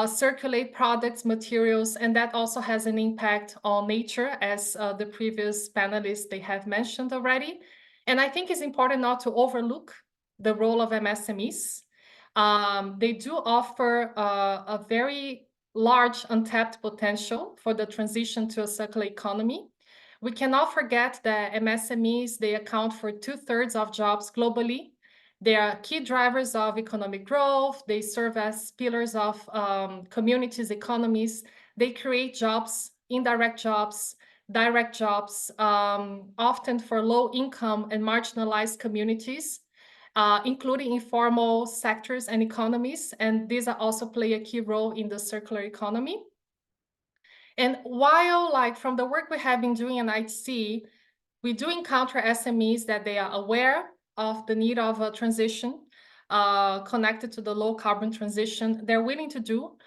S7: circulate products, materials, and that also has an impact on nature, as the previous panelists, they have mentioned already. And I think it's important not to overlook the role of MSMEs. They do offer a very large untapped potential for the transition to a circular economy. We cannot forget that MSMEs, they account for 2/3 of jobs globally. They are key drivers of economic growth. They serve as pillars of communities' economies. They create jobs, indirect jobs, direct jobs, often for low income and marginalized communities, including informal sectors and economies. And these are also play a key role in the circular economy. And while, like, from the work we have been doing in ITC, we do encounter SMEs that they are aware of the need of a transition connected to the low carbon transition. They're willing to do,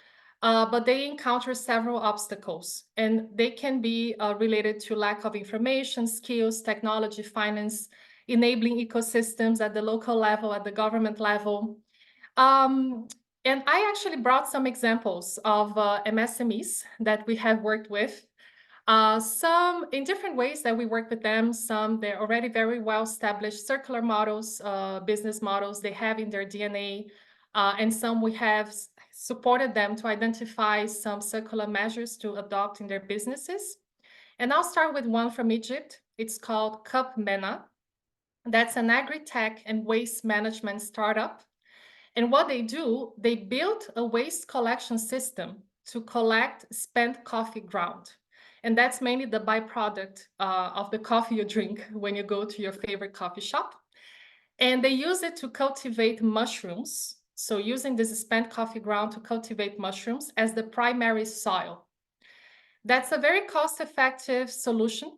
S7: but they encounter several obstacles, and they can be related to lack of information, skills, technology, finance, enabling ecosystems at the local level, at the government level. And I actually brought some examples of MSMEs that we have worked with. Some in different ways that we work with them. Some they're already very well established circular models, business models they have in their DNA. And some we have supported them to identify some circular measures to adopt in their businesses. And I'll start with one from Egypt. It's called Cup Mena. That's an agri-tech and waste management startup. And what they do, they built a waste collection system to collect spent coffee ground. And that's mainly the byproduct of the coffee you drink when you go to your favorite coffee shop. And they use it to cultivate mushrooms. So using this spent coffee ground to cultivate mushrooms as the primary soil. That's a very cost-effective solution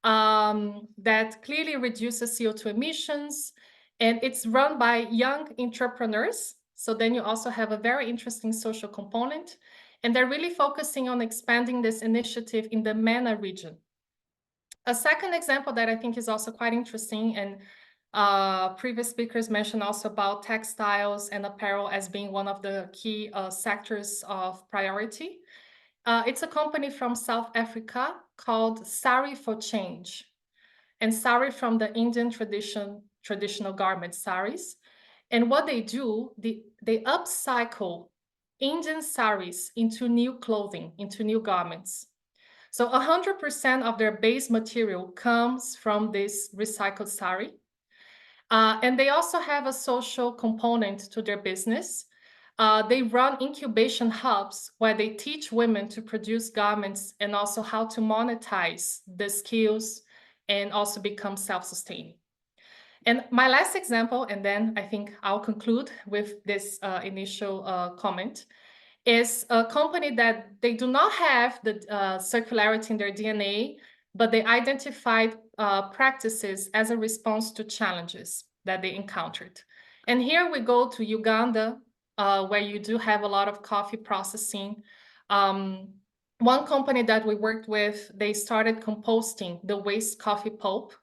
S7: that clearly reduces CO2 emissions. And it's run by young entrepreneurs. So then you also have a very interesting social component. And they're really focusing on expanding this initiative in the MENA region. A second example that I think is also quite interesting, and previous speakers mentioned also about textiles and apparel as being one of the key sectors of priority. It's a company from South Africa called Sari for Change. And sari from the Indian traditional garment saris. And what they do, they upcycle Indian saris into new clothing, into new garments. So 100% of their base material comes from this recycled sari. And they also have a social component to their business. They run incubation hubs where they teach women to produce garments and also how to monetize the skills and also become self-sustaining. And my last example, and then I think I'll conclude with this initial comment, is a company that they do not have the circularity in their DNA, but they identified practices as a response to challenges that they encountered. And here we go to Uganda, where you do have a lot of coffee processing. One company that we worked with, they started composting the waste coffee pulp.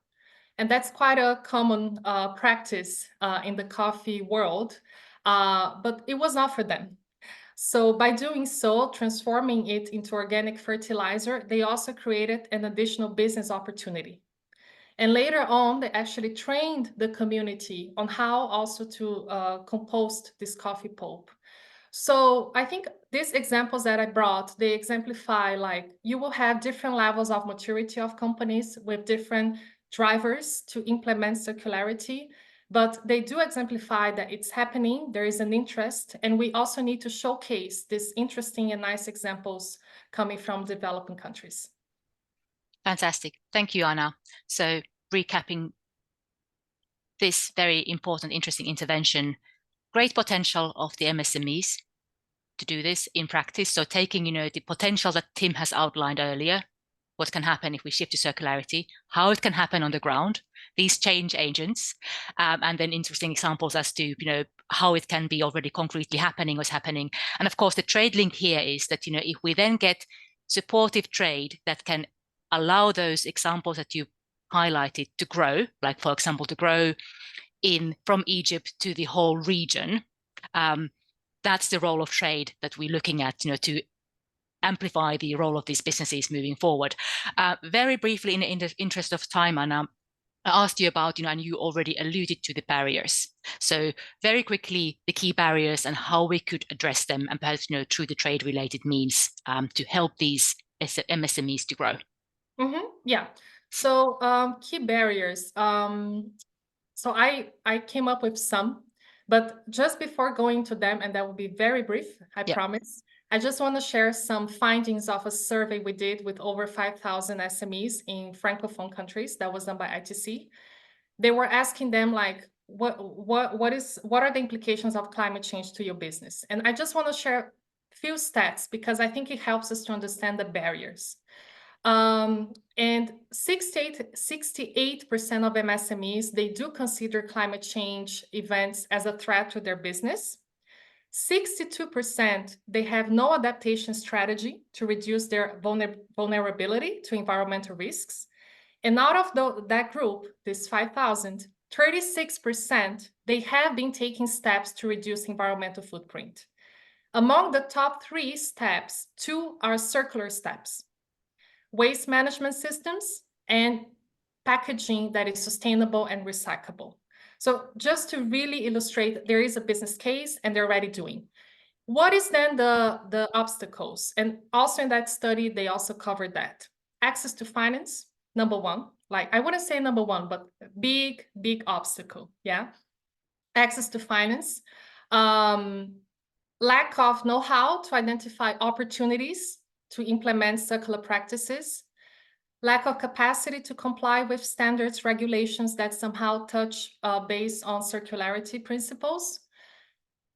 S7: And that's quite a common practice in the coffee world, but it was not for them. So by doing so, transforming it into organic fertilizer, they also created an additional business opportunity. And later on, they actually trained the community on how also to compost this coffee pulp. So I think these examples that I brought, they exemplify like you will have different levels of maturity of companies with different drivers to implement circularity, but they do exemplify that it's happening, there is an interest, and we also need to showcase these interesting and nice examples coming from developing countries.
S1: Fantastic. Thank you, Anna. So recapping this very important, interesting intervention, great potential of the MSMEs to do this in practice. So taking, the potential that Tim has outlined earlier, what can happen if we shift to circularity, how it can happen on the ground, these change agents, and then interesting examples as to, how it can be already concretely happening, what's happening. And of course, the trade link here is that, if we then get supportive trade that can allow those examples that you highlighted to grow, like, for example, to grow from Egypt to the whole region, that's the role of trade that we're looking at, to amplify the role of these businesses moving forward. Very briefly, in the interest of time, Anna, I asked you about, and you already alluded to the barriers. So very quickly, the key barriers and how we could address them, and perhaps, through the trade-related means to help these MSMEs to grow.
S7: Yeah. So key barriers. So I came up with some, but just before going to them, and that will be very brief, I promise, I just want to share some findings of a survey we did with over 5,000 SMEs in Francophone countries that was done by ITC. They were asking them like, what are the implications of climate change to your business? And I just want to share a few stats because I think it helps us to understand the barriers. And 68% of MSMEs, they do consider climate change events as a threat to their business. 62%, they have no adaptation strategy to reduce their vulnerability to environmental risks. And out of that group, this 5,000, 36%, they have been taking steps to reduce environmental footprint. Among the top 3 steps, 2 are circular steps: waste management systems and packaging that is sustainable and recyclable. So just to really illustrate, there is a business case and they're already doing. What is then the obstacles? And also in that study, they also covered that. Access to finance, number 1. Like, I wouldn't say number 1, but big obstacle, yeah? Access to finance. Lack of know-how to identify opportunities to implement circular practices. Lack of capacity to comply with standards, regulations that somehow touch based on circularity principles.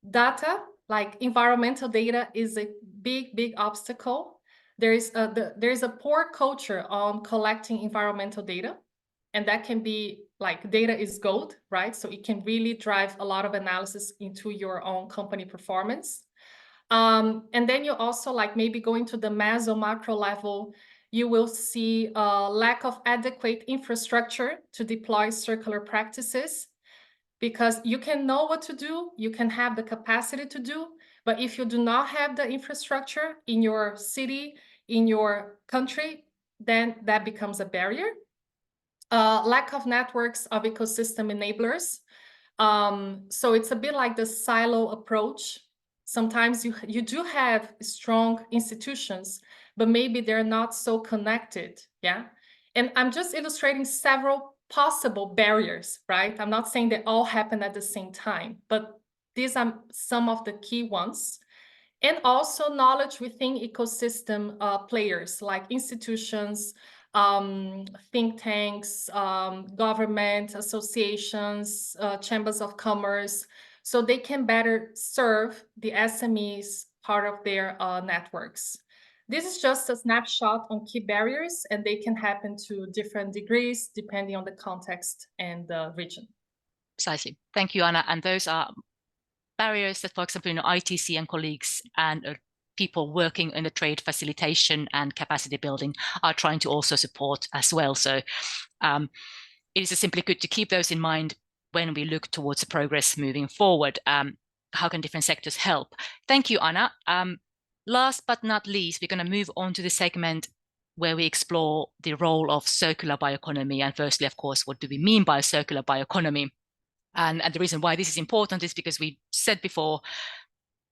S7: Data, like environmental data, is a big obstacle. There is a poor culture on collecting environmental data, and that can be like, data is gold, right? So it can really drive a lot of analysis into your own company performance. And then you also, like, maybe going to the meso macro level, you will see a lack of adequate infrastructure to deploy circular practices, because you can know what to do, you can have the capacity to do, but if you do not have the infrastructure in your city, in your country, then that becomes a barrier. Lack of networks of ecosystem enablers. So it's a bit like the silo approach. Sometimes you do have strong institutions, but maybe they're not so connected, yeah? And I'm just illustrating several possible barriers, right? I'm not saying they all happen at the same time, but these are some of the key ones. And also knowledge within ecosystem players like institutions, think tanks, government associations, chambers of commerce, so they can better serve the SMEs part of their networks. This is just a snapshot on key barriers, and they can happen to different degrees depending on the context and the region.
S1: Precisely. Thank you, Anna. And those are barriers that, for example, ITC and colleagues and people working in the trade facilitation and capacity building are trying to also support as well. So it is simply good to keep those in mind when we look towards the progress moving forward. How can different sectors help? Thank you, Anna. Last but not least, we're going to move on to the segment where we explore the role of circular bioeconomy. And firstly, of course, what do we mean by circular bioeconomy? And the reason why this is important is because we said before,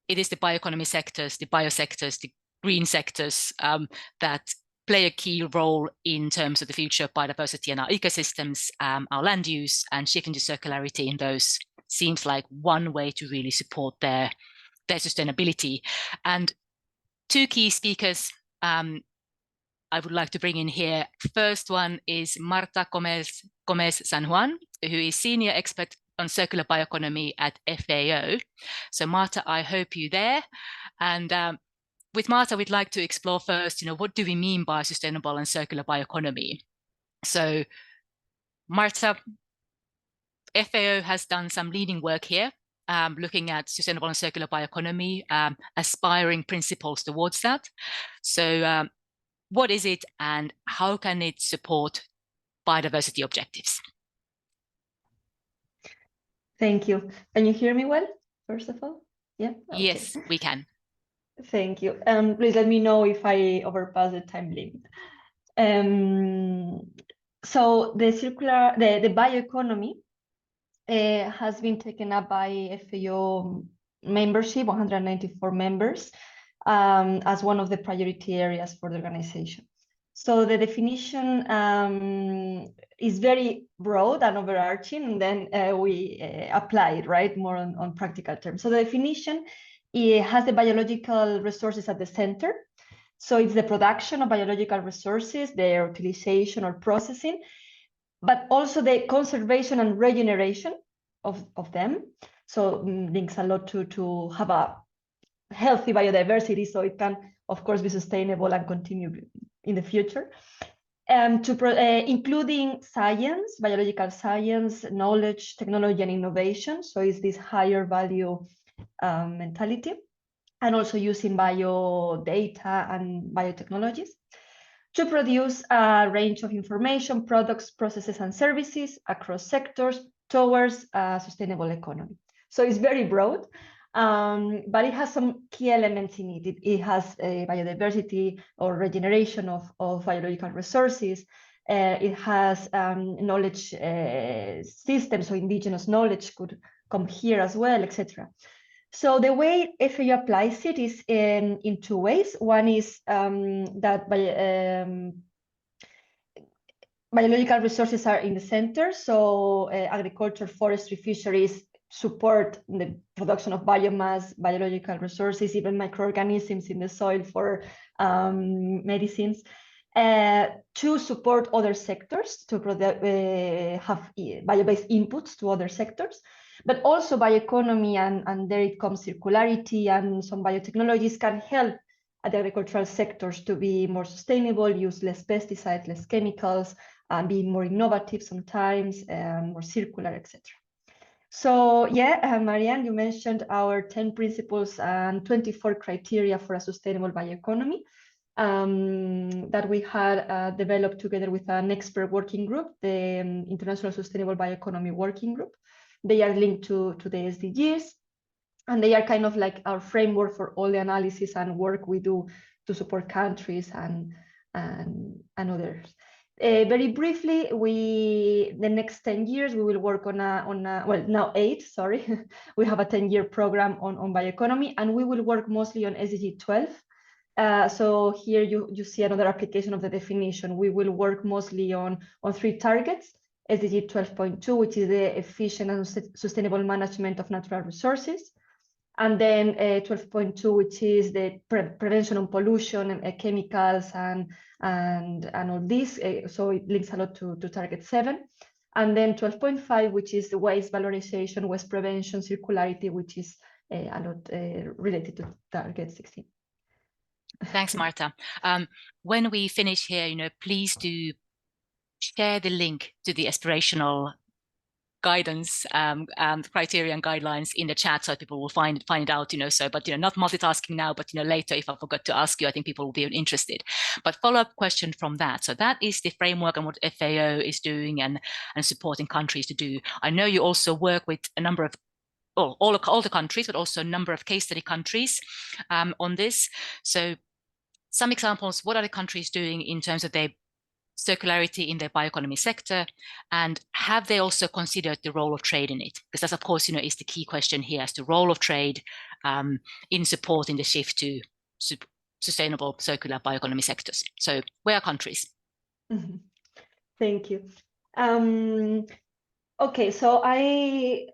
S1: it is the bioeconomy sectors, the biosectors, the green sectors that play a key role in terms of the future of biodiversity and our ecosystems, our land use, and shifting to circularity in those seems like one way to really support their sustainability. And two key speakers I would like to bring in here. First one is Marta Gomez San Juan, who is senior expert on circular bioeconomy at FAO. So Marta, I hope you're there. And with Marta, we'd like to explore first, what do we mean by sustainable and circular bioeconomy? So Marta, FAO has done some leading work here, looking at sustainable and circular bioeconomy, aspiring principles towards that. So what is it and how can it support biodiversity objectives?
S8: Thank you. Can you hear me well, first of all? Yeah? Okay.
S1: Yes, we can.
S8: Thank you. Please let me know if I overpass the time limit. So the bioeconomy has been taken up by FAO membership, 194 members, as one of the priority areas for the organization. So the definition is very broad and overarching, and then we apply it, right, more on practical terms. So the definition, it has the biological resources at the center. So it's the production of biological resources, their utilization or processing, but also the conservation and regeneration of them. So links a lot to have a healthy biodiversity, so it can, of course, be sustainable and continue in the future. Including science, biological science, knowledge, technology, and innovation. So it's this higher value mentality, and also using bio data and biotechnologies to produce a range of information, products, processes, and services across sectors towards a sustainable economy. So it's very broad, but it has some key elements in it. It has biodiversity or regeneration of biological resources. It has knowledge systems, so indigenous knowledge could come here as well, etc. So the way FAO applies it is in two ways. One is that biological resources are in the center. So agriculture, forestry, fisheries support the production of biomass, biological resources, even microorganisms in the soil for medicines, to support other sectors, to have bio-based inputs to other sectors, but also bioeconomy, and there it comes circularity, and some biotechnologies can help the agricultural sectors to be more sustainable, use less pesticides, less chemicals, and be more innovative sometimes, more circular, etc. So yeah, Marianne, you mentioned our 10 principles and 24 criteria for a sustainable bioeconomy that we had developed together with an expert working group, the International Sustainable Bioeconomy Working Group. They are linked to the SDGs, and they are kind of like our framework for all the analysis and work we do to support countries and others. Very briefly, the next 10 years, we will work on well, now 8, sorry. We have a 10-year program on bioeconomy, and we will work mostly on SDG 12. So here you see another application of the definition. We will work mostly on 3 targets: SDG 12.2, which is the efficient and sustainable management of natural resources. And then 12.2, which is the prevention of pollution and chemicals and all this. So it links a lot to target 7. And then 12.5, which is the waste valorization, waste prevention, circularity, which is a lot related to target 16.
S1: Thanks, Marta. When we finish here, please do share the link to the aspirational guidance and criteria and guidelines in the chat so people will find it out, but not multitasking now, but later if I forgot to ask you, I think people will be interested. But follow-up question from that. So that is the framework and what FAO is doing and supporting countries to do. I know you also work with a number of all the countries, but also a number of case study countries on this. So some examples, what are the countries doing in terms of their circularity in the bioeconomy sector, and have they also considered the role of trade in it? Because that's, of course, is the key question here, as the role of trade in supporting the shift to sustainable circular bioeconomy sectors. So where are countries?
S8: Thank you. Okay, so I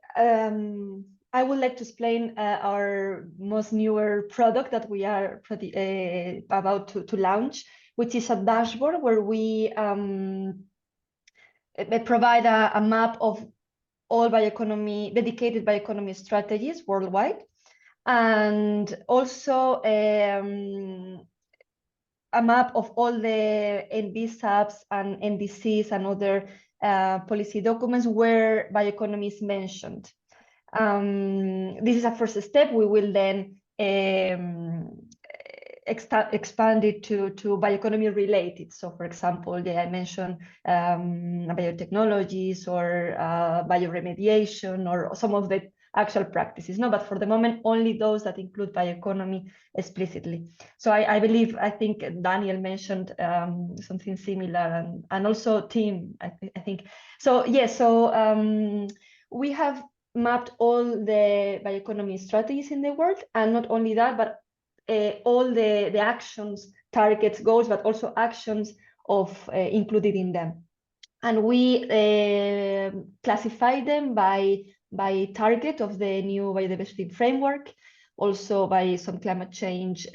S8: would like to explain our most newer product that we are about to launch, which is a dashboard where we provide a map of all dedicated bioeconomy strategies worldwide, and also a map of all the NBSAPs and NDCs and other policy documents where bioeconomy is mentioned. This is a first step. We will then expand it to bioeconomy related. So, for example, I mentioned biotechnologies or bioremediation or some of the actual practices. No, but for the moment, only those that include bioeconomy explicitly. So I think Daniel mentioned something similar, and also Tim, I think. So yes, we have mapped all the bioeconomy strategies in the world, and not only that, but all the actions, targets, goals, but also actions included in them. And we classify them by target of the new biodiversity framework, also by some climate change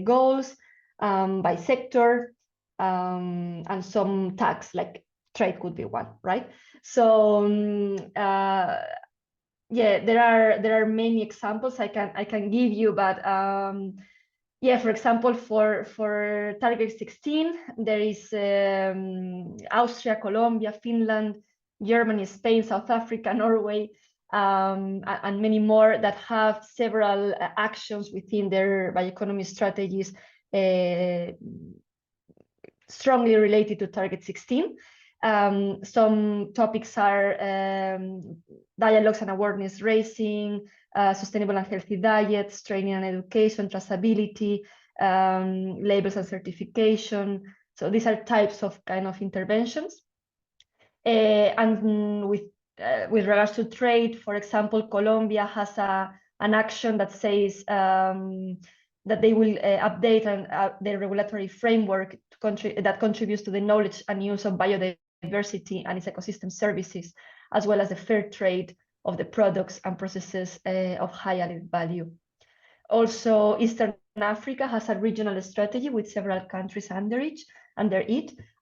S8: goals, by sector, and some tags, like trade could be one, right? So yeah, there are many examples I can give you, but yeah, for example, for target 16, there is Austria, Colombia, Finland, Germany, Spain, South Africa, Norway, and many more that have several actions within their bioeconomy strategies strongly related to target 16. Some topics are dialogues and awareness raising, sustainable and healthy diets, training and education, traceability, labels and certification. So these are types of kind of interventions. And with regards to trade, for example, Colombia has an action that says that they will update their regulatory framework that contributes to the knowledge and use of biodiversity and its ecosystem services, as well as the fair trade of the products and processes of high added value. Also, Eastern Africa has a regional strategy with several countries under it,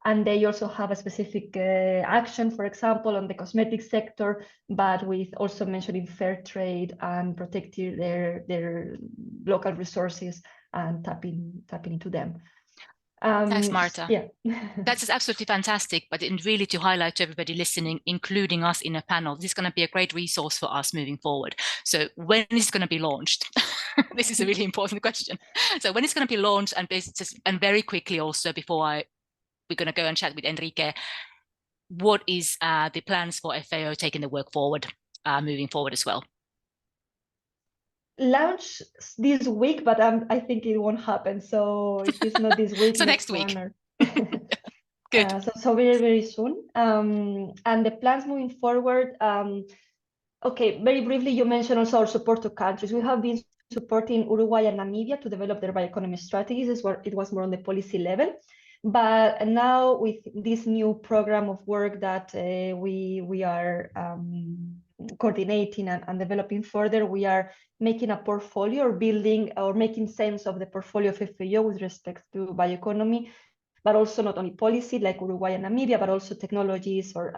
S8: and they also have a specific action, for example, on the cosmetic sector, but with also mentioning fair trade and protecting their local resources and tapping into them.
S1: Thanks, Marta.
S8: Yeah.
S1: That's absolutely fantastic, but really to highlight to everybody listening, including us in a panel, this is going to be a great resource for us moving forward. So when is it going to be launched? This is a really important question. So when it's going to be launched, and very quickly also, before we're going to go and chat with Enrique, what is the plans for FAO taking the work forward, moving forward as well?
S8: Launch this week, but I think it won't happen. So if it's not this week,
S1: so next week.
S8: Good. So very, very soon. And the plans moving forward. Okay, very briefly, you mentioned also our support to countries. We have been supporting Uruguay and Namibia to develop their bioeconomy strategies. It was more on the policy level. But now with this new program of work that we are coordinating and developing further, we are making a portfolio or building or making sense of the portfolio of FAO with respect to bioeconomy, but also not only policy like Uruguay and Namibia, but also technologies or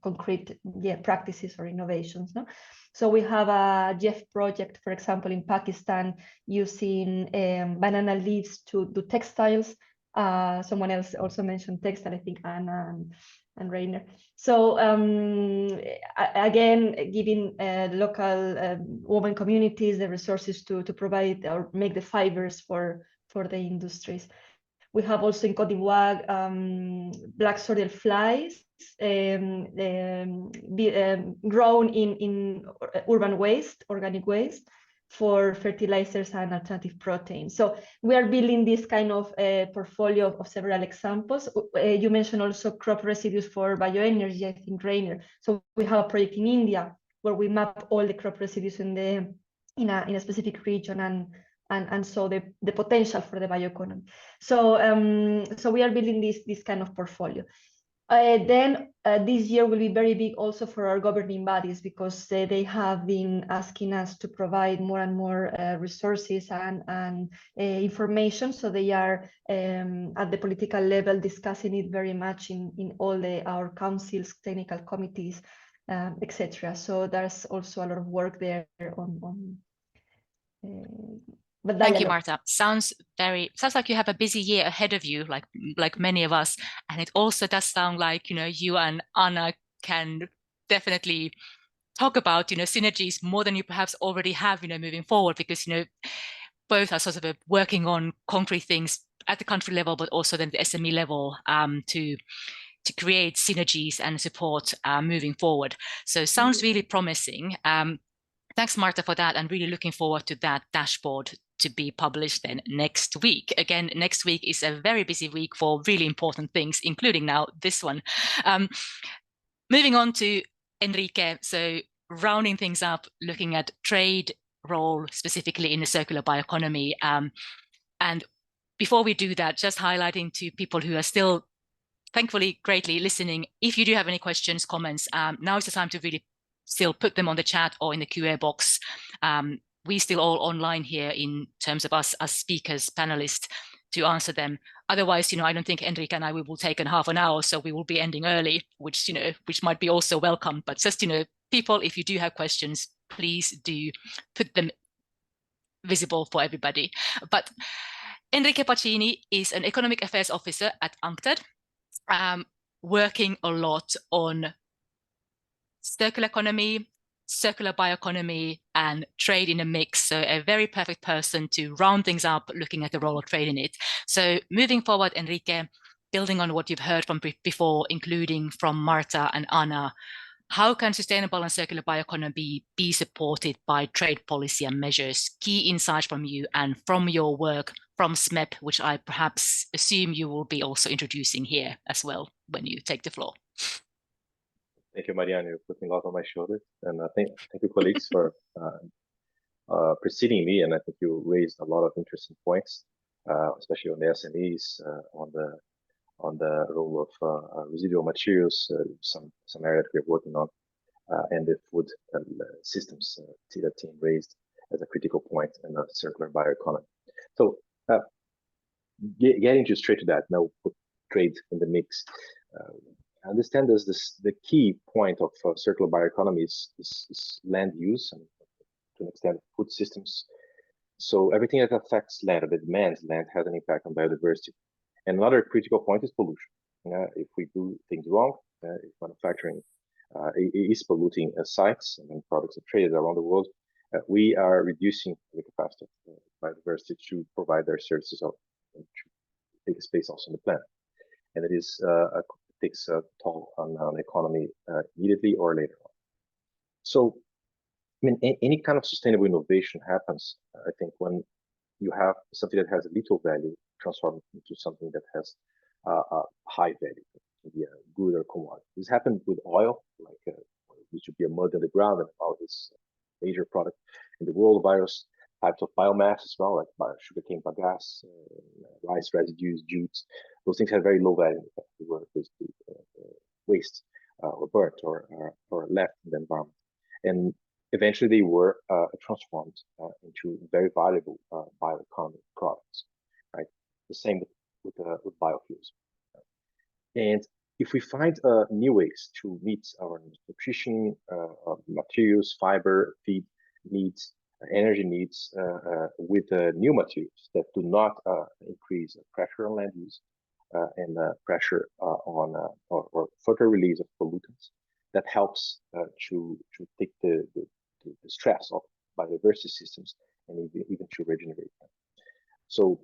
S8: concrete practices or innovations. No? So we have a GEF project, for example, in Pakistan, using banana leaves to do textiles. Someone else also mentioned textile, I think Anna and Rainer. So again, giving local women communities the resources to provide or make the fibers for the industries. We have also in Cote d'Ivoire black soil flies grown in urban waste, organic waste, for fertilizers and alternative proteins. So we are building this kind of portfolio of several examples. You mentioned also crop residues for bioenergy, I think, Rainer. So we have a project in India where we map all the crop residues in a specific region and so the potential for the bioeconomy. So so we are building this kind of portfolio. Then this year will be very big also for our governing bodies, because they have been asking us to provide more and more resources and information. So they are at the political level discussing it very much in all our councils, technical committees, etc. So there's also a lot of work there on but
S1: thank you, Marta. Sounds like you have a busy year ahead of you, like many of us. And it also does sound like, you and Anna can definitely talk about, synergies more than you perhaps already have, moving forward, because, both are sort of working on concrete things at the country level, but also then the SME level to create synergies and support moving forward. So it sounds really promising. Thanks, Marta, for that, and really looking forward to that dashboard to be published then next week. Again, next week is a very busy week for really important things, including now this one. Moving on to Enrique, so rounding things up, looking at trade role specifically in the circular bioeconomy. And before we do that, just highlighting to people who are still, thankfully, greatly listening, if you do have any questions, comments, now is the time to really still put them on the chat or in the QA box. We still all online here in terms of us as speakers, panelists, to answer them. Otherwise, I don't think Enrique and I will take half an hour, so we will be ending early, which might be also welcome. But just, people, if you do have questions, please do put them visible for everybody. But Enrique Pacini is an economic affairs officer at UNCTAD, working a lot on circular economy, circular bioeconomy, and trade in a mix. So a very perfect person to round things up, looking at the role of trade in it. So moving forward, Enrique, building on what you've heard from before, including from Marta and Anna, how can sustainable and circular bioeconomy be supported by trade policy and measures? Key insights from you and from your work from SMEP, which I perhaps assume you will be also introducing here as well when you take the floor.
S9: Thank you, Marianne. You're putting a lot on my shoulders. And thank you, colleagues, for preceding me. And I think you raised a lot of interesting points, especially on the SMEs, on the role of residual materials, some area that we're working on, and the food systems that team raised as a critical point in the circular bioeconomy. So getting straight to that, now put trade in the mix. I understand the key point of circular bioeconomy is land use, and to an extent food systems. So everything that affects land or that demands land has an impact on biodiversity. And another critical point is pollution. If we do things wrong, if manufacturing is polluting sites and products are traded around the world, we are reducing the capacity of biodiversity to provide their services and to take space also in the planet. And it takes a toll on the economy immediately or later on. So, I mean, any kind of sustainable innovation happens, I think, when you have something that has a little value transformed into something that has a high value, it can be a good or commodity. This happened with oil, like it should be a mud on the ground, and about this major product in the world, virus. types of biomass as well, like sugarcane bagasse, rice residues, jutes. Those things had very low value. They were basically waste or burnt or left in the environment. And eventually they were transformed into very valuable bioeconomy products, right? The same with biofuels. And if we find new ways to meet our nutrition, materials, fiber, feed needs, energy needs with new materials that do not increase pressure on land use and pressure on or further release of pollutants, that helps to take the stress of biodiversity systems and even to regenerate them. So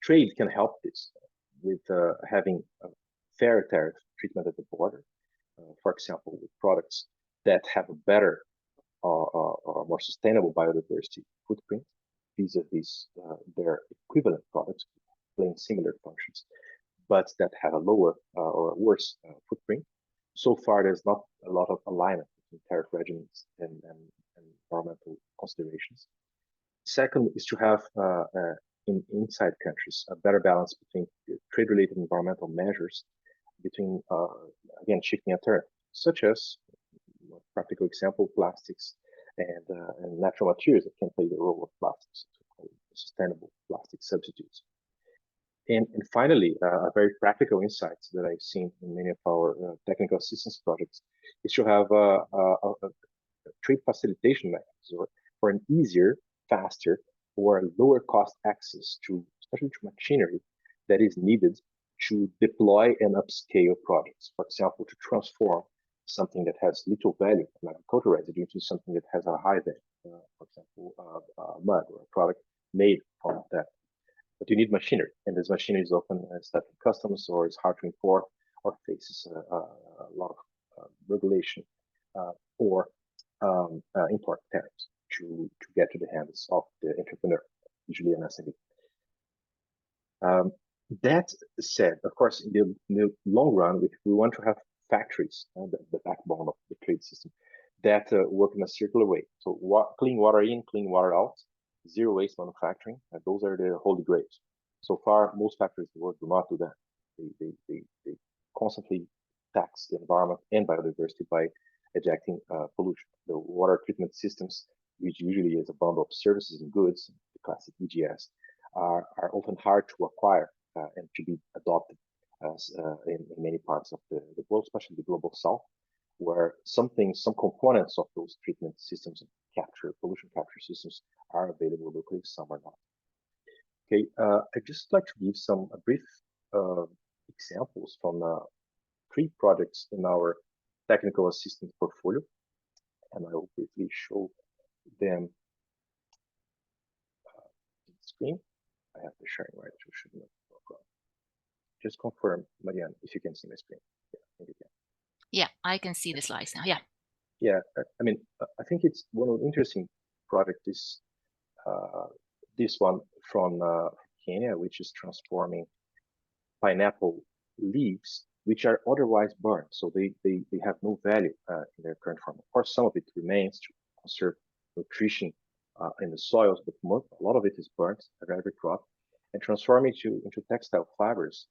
S9: trade can help this with having a fair tariff treatment at the border, for example, with products that have a better or more sustainable biodiversity footprint vis-a-vis their equivalent products playing similar functions, but that have a lower or a worse footprint. So far, there's not a lot of alignment between tariff regimens and environmental considerations. Second is to have inside countries a better balance between trade-related environmental measures, between again shifting alternatives, such as practical example, plastics and natural materials that can play the role of plastics, sustainable plastic substitutes. And finally, a very practical insight that I've seen in many of our technical assistance projects is to have a trade facilitation mechanism for an easier, faster, or lower cost access to, especially to machinery that is needed to deploy and upscale projects. For example, to transform something that has little value, an agricultural residue, into something that has a high value. For example, mud or a product made from that. But you need machinery, and this machinery is often stuck in customs or is hard to import or faces a lot of regulation or import tariffs to get to the hands of the entrepreneur, usually an SME. That said, of course, in the long run, we want to have factories, the backbone of the trade system, that work in a circular way. So clean water in, clean water out, zero waste manufacturing, those are the holy grails. So far, most factories in the world do not do that. They constantly tax the environment and biodiversity by ejecting pollution. The water treatment systems, which usually is a bundle of services and goods, the classic EGS, are often hard to acquire and to be adopted as in many parts of the world, especially the global south, where some components of those treatment systems and pollution capture systems are available locally, some are not. Okay, I'd just like to give a brief examples from 3 projects in our technical assistance portfolio, and I will briefly show them on the screen. I have the sharing right, so should not no problem. Just confirm, Marianne, if you can see my screen. Yeah, I think you can.
S1: Yeah, I can see the slides now. Yeah.
S9: Yeah, I mean, I think it's one of the interesting projects is this one from Kenya, which is transforming pineapple leaves, which are otherwise burned, so they have no value in their current form. Of course, some of it remains to conserve nutrition in the soils, but a lot of it is burnt at every crop, and transforming into textile fibers.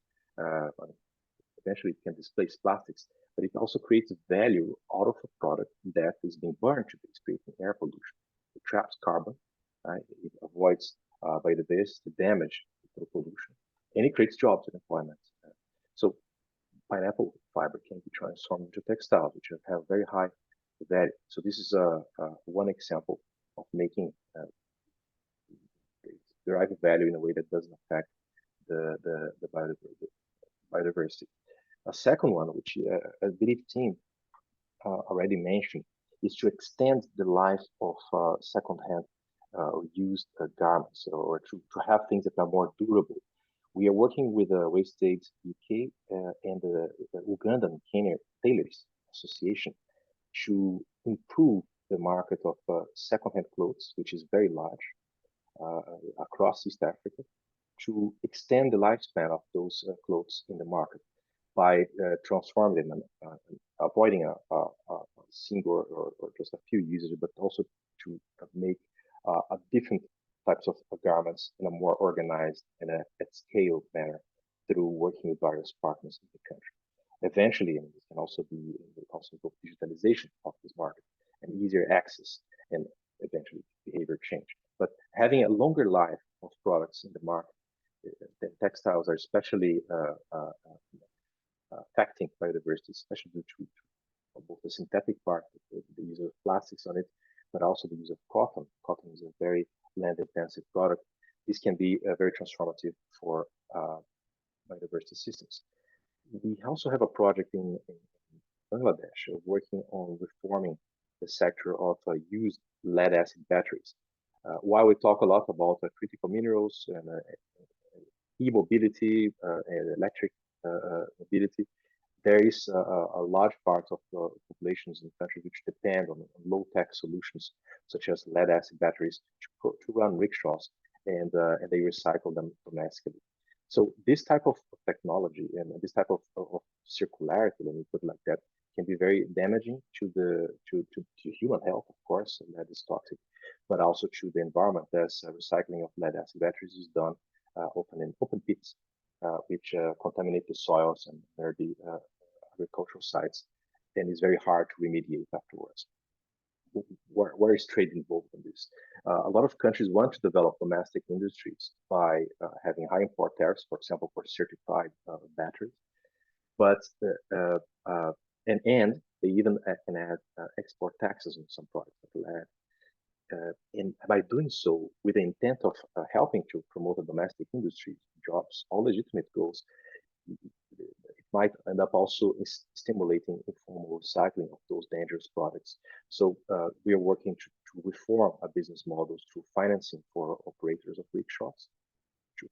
S9: Eventually, it can displace plastics, but it also creates value out of a product that is being burned to be creating air pollution. It traps carbon, it avoids biodiversity damage through pollution, and it creates jobs and employment. So pineapple fiber can be transformed into textiles, which have very high value. So this is one example of making deriving value in a way that doesn't affect the biodiversity. A second one, which I believe Tim already mentioned, is to extend the life of second-hand used garments, or to have things that are more durable. We are working with the Waste Aid UK and the Ugandan Kenya Tailors Association to improve the market of second-hand clothes, which is very large across East Africa, to extend the lifespan of those clothes in the market by transforming them and avoiding a single or just a few uses, but also to make different types of garments in a more organized and at scale manner through working with various partners in the country. Eventually, and this can also be also digitalization of this market and easier access and eventually behavior change. But having a longer life of products in the market, the textiles are especially affecting biodiversity, especially due to both the synthetic part, the use of plastics on it, but also the use of cotton. Cotton is a very land-intensive product. This can be very transformative for biodiversity systems. We also have a project in Bangladesh working on reforming the sector of used lead-acid batteries. While we talk a lot about critical minerals and e-mobility and electric mobility, there is a large part of the populations in the country which depend on low-tech solutions, such as lead-acid batteries, to run rickshaws, and they recycle them domestically. So this type of technology and this type of circularity, let me put it like that, can be very damaging to human health, of course, and that is toxic, but also to the environment, as recycling of lead-acid batteries is done in open pits, which contaminate the soils and the agricultural sites, and it's very hard to remediate afterwards. Where is trade involved in this? A lot of countries want to develop domestic industries by having high import tariffs, for example, for certified batteries, but and they even can add export taxes on some products like lead. And by doing so, with the intent of helping to promote the domestic industry, jobs, all legitimate goals, it might end up also stimulating informal recycling of those dangerous products. So we are working to reform our business models through financing for operators of rickshaws,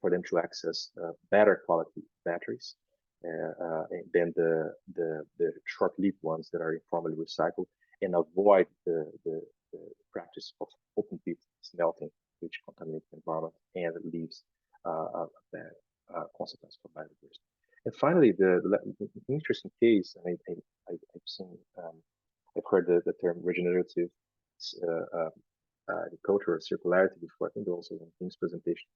S9: for them to access better quality batteries than the short-lived ones that are informally recycled, and avoid the practice of open pit smelting, which contaminates the environment and leaves a bad consequence for biodiversity. And finally, the interesting case, and I've heard the term regenerative agriculture or circularity before. I think also in King's presentation.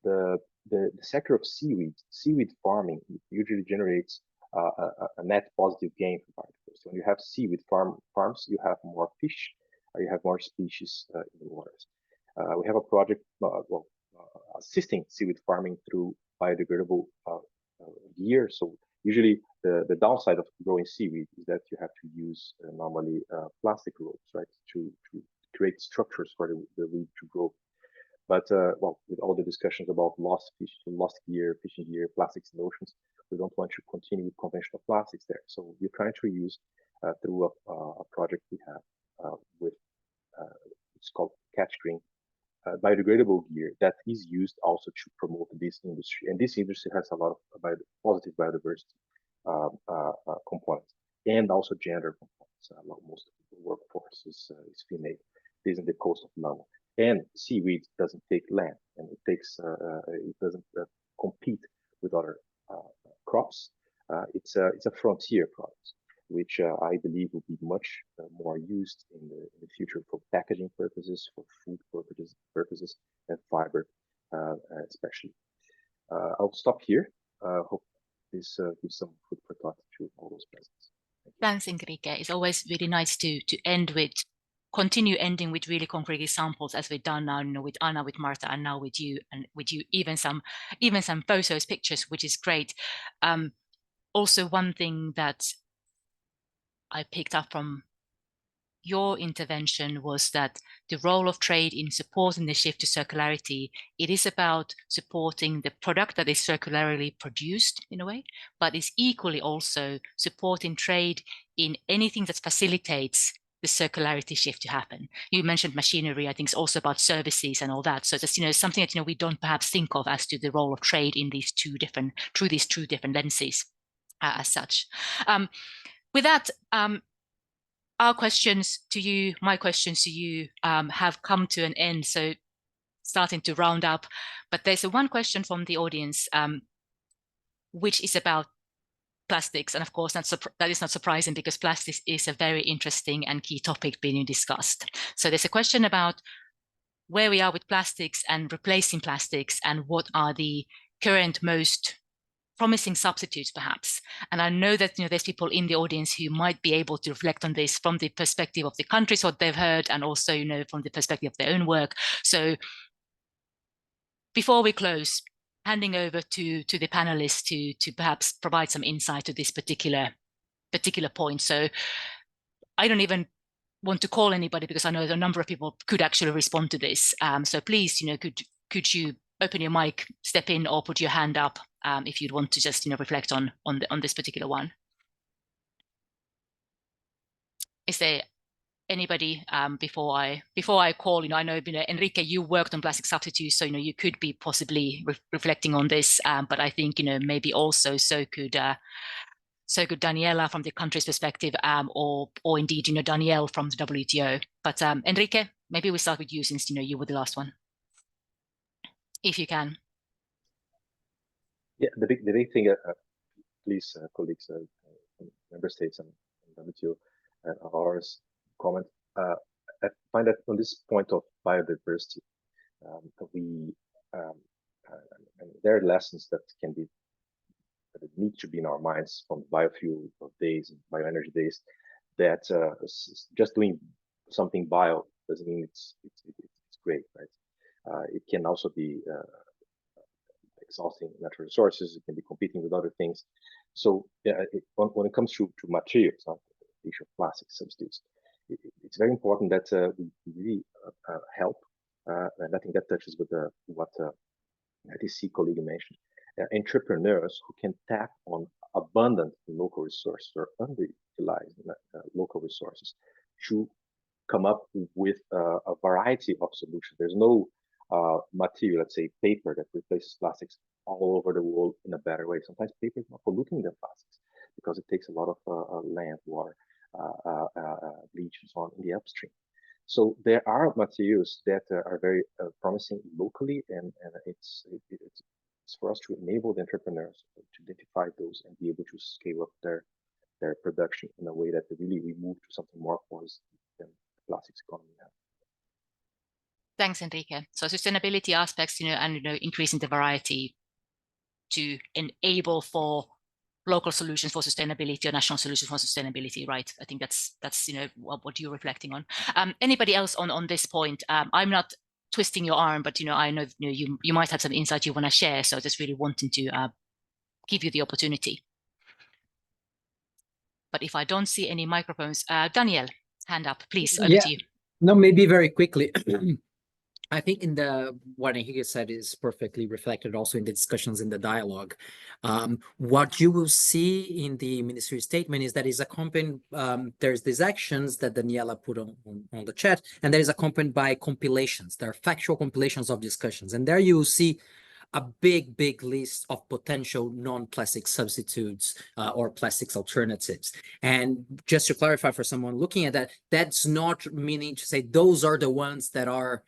S9: The sector of seaweed farming usually generates a net positive gain for biodiversity. So when you have seaweed farms, you have more fish, you have more species in the waters. We have a project assisting seaweed farming through biodegradable gear. So usually the downside of growing seaweed is that you have to use normally plastic ropes, right, to create structures for the weed to grow. But with all the discussions about lost fish, lost gear, fishing gear, plastics in oceans, we don't want to continue with conventional plastics there. So we're trying to use through a project we have with it's called Catch Green, biodegradable gear that is used also to promote this industry. And this industry has a lot of positive biodiversity components and also gender components. Most of the workforce is female. This is in the coast of London. And seaweed doesn't take land, and it doesn't compete with other crops. It's a frontier product, which I believe will be much more used in the future for packaging purposes, for food purposes, and fiber especially. I'll stop here. Hope this gives some food for thought to all those present.
S1: Thanks, Enrique. It's always really nice to continue ending with really concrete examples, as we've done now, with Anna, with Marta, and now with you, even some photos, pictures, which is great. Also, one thing that I picked up from your intervention was that the role of trade in supporting the shift to circularity, it is about supporting the product that is circularly produced in a way, but it's equally also supporting trade in anything that facilitates the circularity shift to happen. You mentioned machinery. I think it's also about services and all that. So just something that we don't perhaps think of as to the role of trade in these two different lenses as such. With that, our questions to you, my questions to you, have come to an end. So starting to round up, but there's one question from the audience, which is about plastics. And of course, that is not surprising, because plastics is a very interesting and key topic being discussed. So there's a question about where we are with plastics and replacing plastics, and what are the current most promising substitutes, perhaps. And I know that there's people in the audience who might be able to reflect on this from the perspective of the countries, what they've heard, and also from the perspective of their own work. So before we close, handing over to the panelists to perhaps provide some insight to this particular point. So I don't even want to call anybody, because I know a number of people could actually respond to this. So please, could you open your mic, step in, or put your hand up if you'd want to just reflect on this particular one. Is there anybody before I call? I know Enrique, you worked on plastic substitutes, so you could be possibly reflecting on this. But I think maybe also so could Daniela from the country's perspective, or indeed Danielle from the WTO. But Enrique, maybe we start with you, since you were the last one, if you can.
S9: Yeah, the big thing, please, colleagues, member states and WTO, ours comment. I find that on this point of biodiversity, and there are lessons that need to be in our minds from biofuel days and bioenergy days, that just doing something bio doesn't mean it's great, right? It can also be exhausting natural resources. It can be competing with other things. So when it comes to materials, the issue of plastic substitutes, it's very important that we really help, and I think that touches with what ITC colleague mentioned, entrepreneurs who can tap on abundant local resources or underutilized local resources to come up with a variety of solutions. There's no material, let's say paper, that replaces plastics all over the world in a better way. Sometimes paper is more polluting than plastics because it takes a lot of land, water, bleach, and so on in the upstream. So there are materials that are very promising locally, and it's for us to enable the entrepreneurs to identify those and be able to scale up their production in a way that really we move to something more positive than the plastics economy now.
S1: Thanks, Enrique. So sustainability aspects, and increasing the variety to enable for local solutions for sustainability or national solutions for sustainability, right? I think that's what you're reflecting on. Anybody else on this point? I'm not twisting your arm, but I know you might have some insight you want to share. So just really wanting to give you the opportunity. But if I don't see any microphones, Danielle, hand up, please. Over to you.
S3: No, maybe very quickly. I think what Enrique said is perfectly reflected also in the discussions in the dialogue. What you will see in the ministry statement is that is accompanied, there's these actions that Daniela put on the chat, and that is accompanied by compilations. There are factual compilations of discussions, and there you will see a big list of potential non-plastic substitutes or plastics alternatives. And just to clarify for someone looking at that, that's not meaning to say those are the ones that are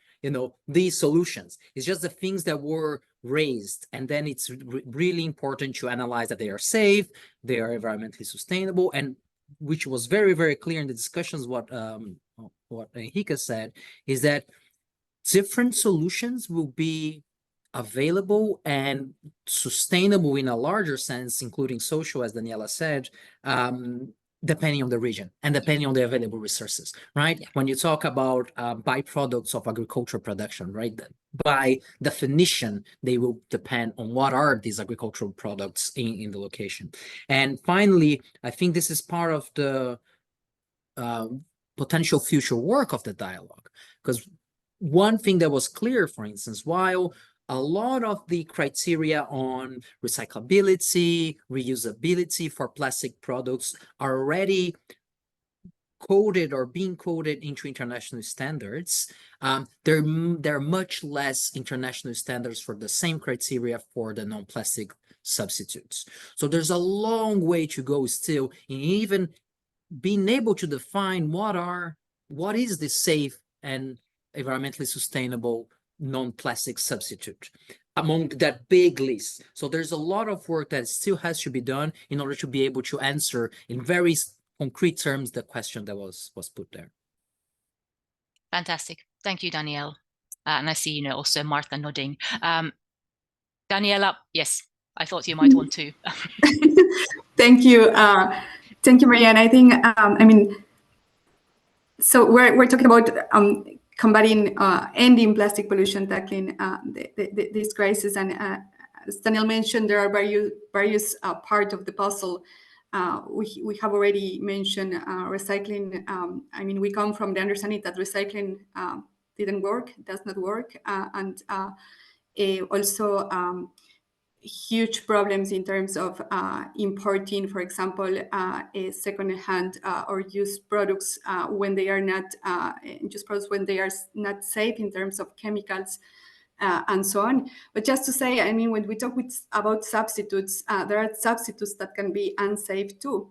S3: these solutions. It's just the things that were raised, and then it's really important to analyze that they are safe, they are environmentally sustainable, and which was very clear in the discussions. What Enrique said is that different solutions will be available and sustainable in a larger sense, including social, as Daniela said, depending on the region and depending on the available resources, right? Yeah. When you talk about byproducts of agricultural production, right? By definition, they will depend on what are these agricultural products in the location. And finally, I think this is part of the potential future work of the dialogue, because one thing that was clear, for instance, while a lot of the criteria on recyclability, reusability for plastic products are already coded or being coded into international standards, there are much less international standards for the same criteria for the non-plastic substitutes. So there's a long way to go still in even being able to define what is the safe and environmentally sustainable non-plastic substitute among that big list. So there's a lot of work that still has to be done in order to be able to answer in very concrete terms the question that was put there.
S1: Fantastic. Thank you, Danielle. And I see, you know, also Martha nodding. Daniela, yes, I thought you might want to.
S4: Thank you. Thank you, Marianne. I think, I mean, so we're talking about combating, ending plastic pollution, tackling this crisis. And as Daniel mentioned, there are various parts of the puzzle. We have already mentioned recycling. I mean, we come from the understanding that recycling didn't work, does not work, and also huge problems in terms of importing, for example, second-hand or used products when they are not when they are not safe in terms of chemicals. And so on. But just to say, I mean, when we talk about substitutes, there are substitutes that can be unsafe too.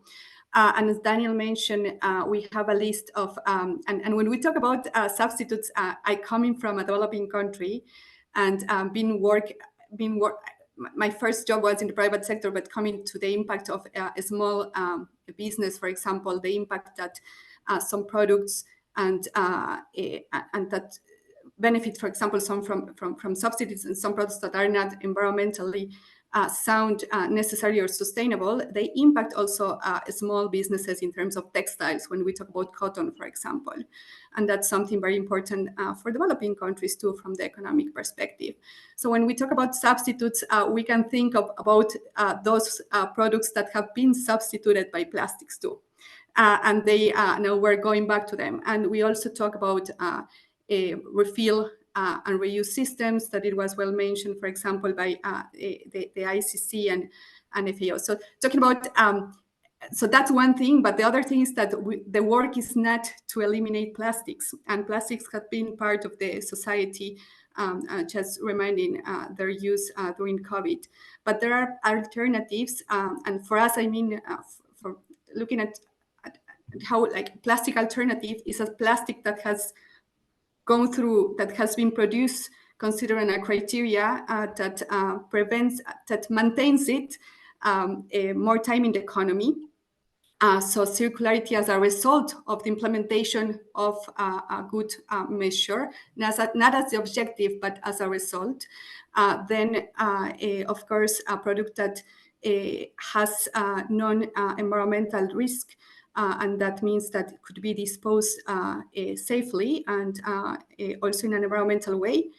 S4: And as Daniel mentioned, we have a list of, and when we talk about substitutes, I coming from a developing country and my first job was in the private sector, but coming to the impact of a small business, for example, the impact that some products and that benefit, for example, some from subsidies and some products that are not environmentally sound, necessary or sustainable, they impact also small businesses in terms of textiles when we talk about cotton, for example. And that's something very important for developing countries too, from the economic perspective. So when we talk about substitutes, we can think about those products that have been substituted by plastics too. And they now we're going back to them. And we also talk about refill and reuse systems that it was well mentioned, for example, by the ICC and FAO. So talking about, so that's one thing, but the other thing is that the work is not to eliminate plastics, and plastics have been part of the society, just reminding their use during COVID. But there are alternatives, and for us, I mean, for looking at how like plastic alternative is a plastic that has gone through, that has been produced considering a criteria that maintains it more time in the economy. So circularity as a result of the implementation of a good measure, not as the objective, but as a result. Then, of course, a product that has non-environmental risk, and that means that it could be disposed safely and also in an environmental way.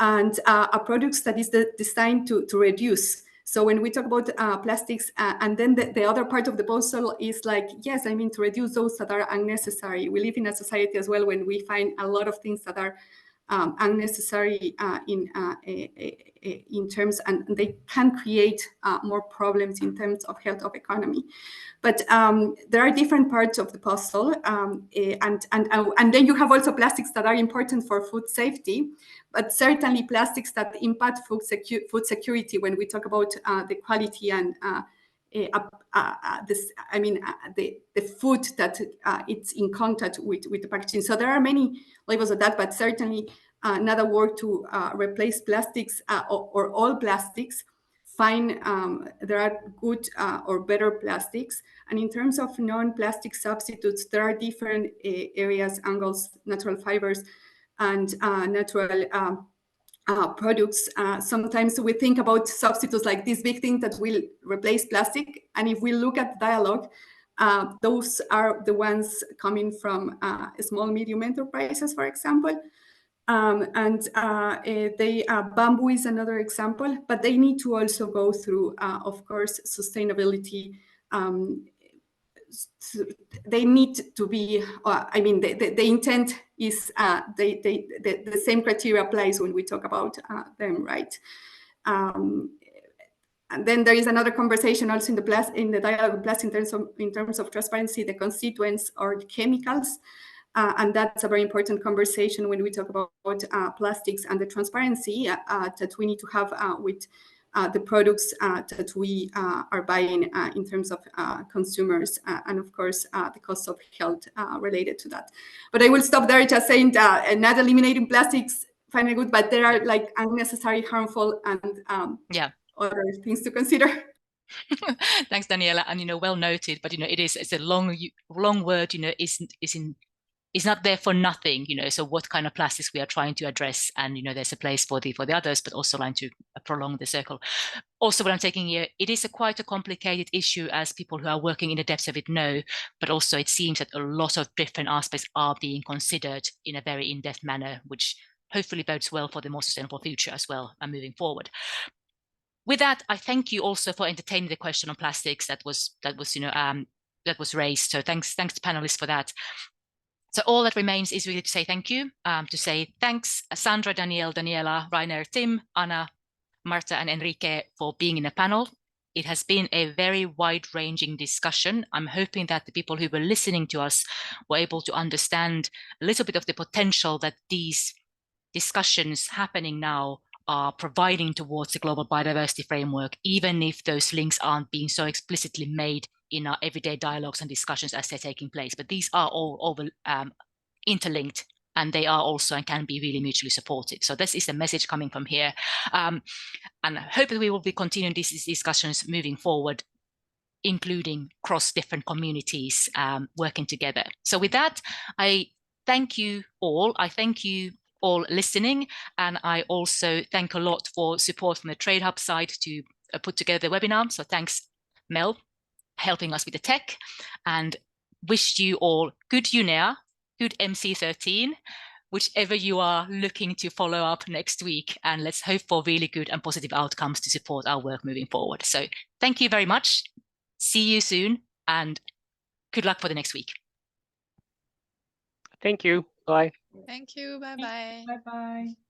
S4: And a product that is designed to reduce. So when we talk about plastics, and then the other part of the puzzle is like, yes, I mean, to reduce those that are unnecessary. We live in a society as well when we find a lot of things that are unnecessary in terms, and they can create more problems in terms of health of economy. But there are different parts of the puzzle, and then you have also plastics that are important for food safety, but certainly plastics that impact food security when we talk about the quality and this, I mean, the food that it's in contact with the packaging. So there are many labels of that, but certainly not a work to replace plastics or all plastics. Find there are good or better plastics. And in terms of non-plastic substitutes, there are different areas, angles, natural fibers, and natural products. Sometimes we think about substitutes like this big thing that will replace plastic. And if we look at dialogue, those are the ones coming from small, medium enterprises, for example. Bamboo is another example, but they need to also go through, of course, sustainability. They need to be, I mean, the intent is the same criteria applies when we talk about them, right? And then there is another conversation also in the dialogue of plastic in terms of transparency, the constituents or the chemicals. And that's a very important conversation when we talk about plastics and the transparency that we need to have with the products that we are buying in terms of consumers, and of course the cost of health related to that. But I will stop there, just saying not eliminating plastics, finding good, but there are like unnecessary, harmful, and other things to consider.
S1: Thanks, Daniela, and well noted. But it's a long word. Is in is not there for nothing, you know. So what kind of plastics we are trying to address, and you know, there's a place for the others, but also trying to prolong the circle. Also, what I'm taking here, it is quite a complicated issue, as people who are working in the depths of it know, but also it seems that a lot of different aspects are being considered in a very in-depth manner, which hopefully bodes well for the more sustainable future as well, and moving forward. With that, I thank you also for entertaining the question on plastics that was you know, that was raised. So thanks to panelists for that. So all that remains is really to say thank you, to say thanks, Sandra, Danielle, Daniela, Rainer, Tim, Anna, Marta, and Enrique for being in the panel. It has been a very wide-ranging discussion. I'm hoping that the people who were listening to us were able to understand a little bit of the potential that these discussions happening now are providing towards the global biodiversity framework, even if those links aren't being so explicitly made in our everyday dialogues and discussions as they're taking place. But these are all interlinked, and they are also and can be really mutually supportive. So this is the message coming from here. And I hope that we will be continuing these discussions moving forward, including cross different communities working together. So with that, I thank you all. I thank you all listening, and I also thank a lot for support from the Trade Hub side to put together the webinar. So thanks, Mel, helping us with the tech, and wish you all good UNEA, good MC13, whichever you are looking to follow up next week, and let's hope for really good and positive outcomes to support our work moving forward. So thank you very much. See you soon, and good luck for the next week.
S6: Thank you. Bye.
S2: Thank you. Bye-bye.
S7: Bye-bye.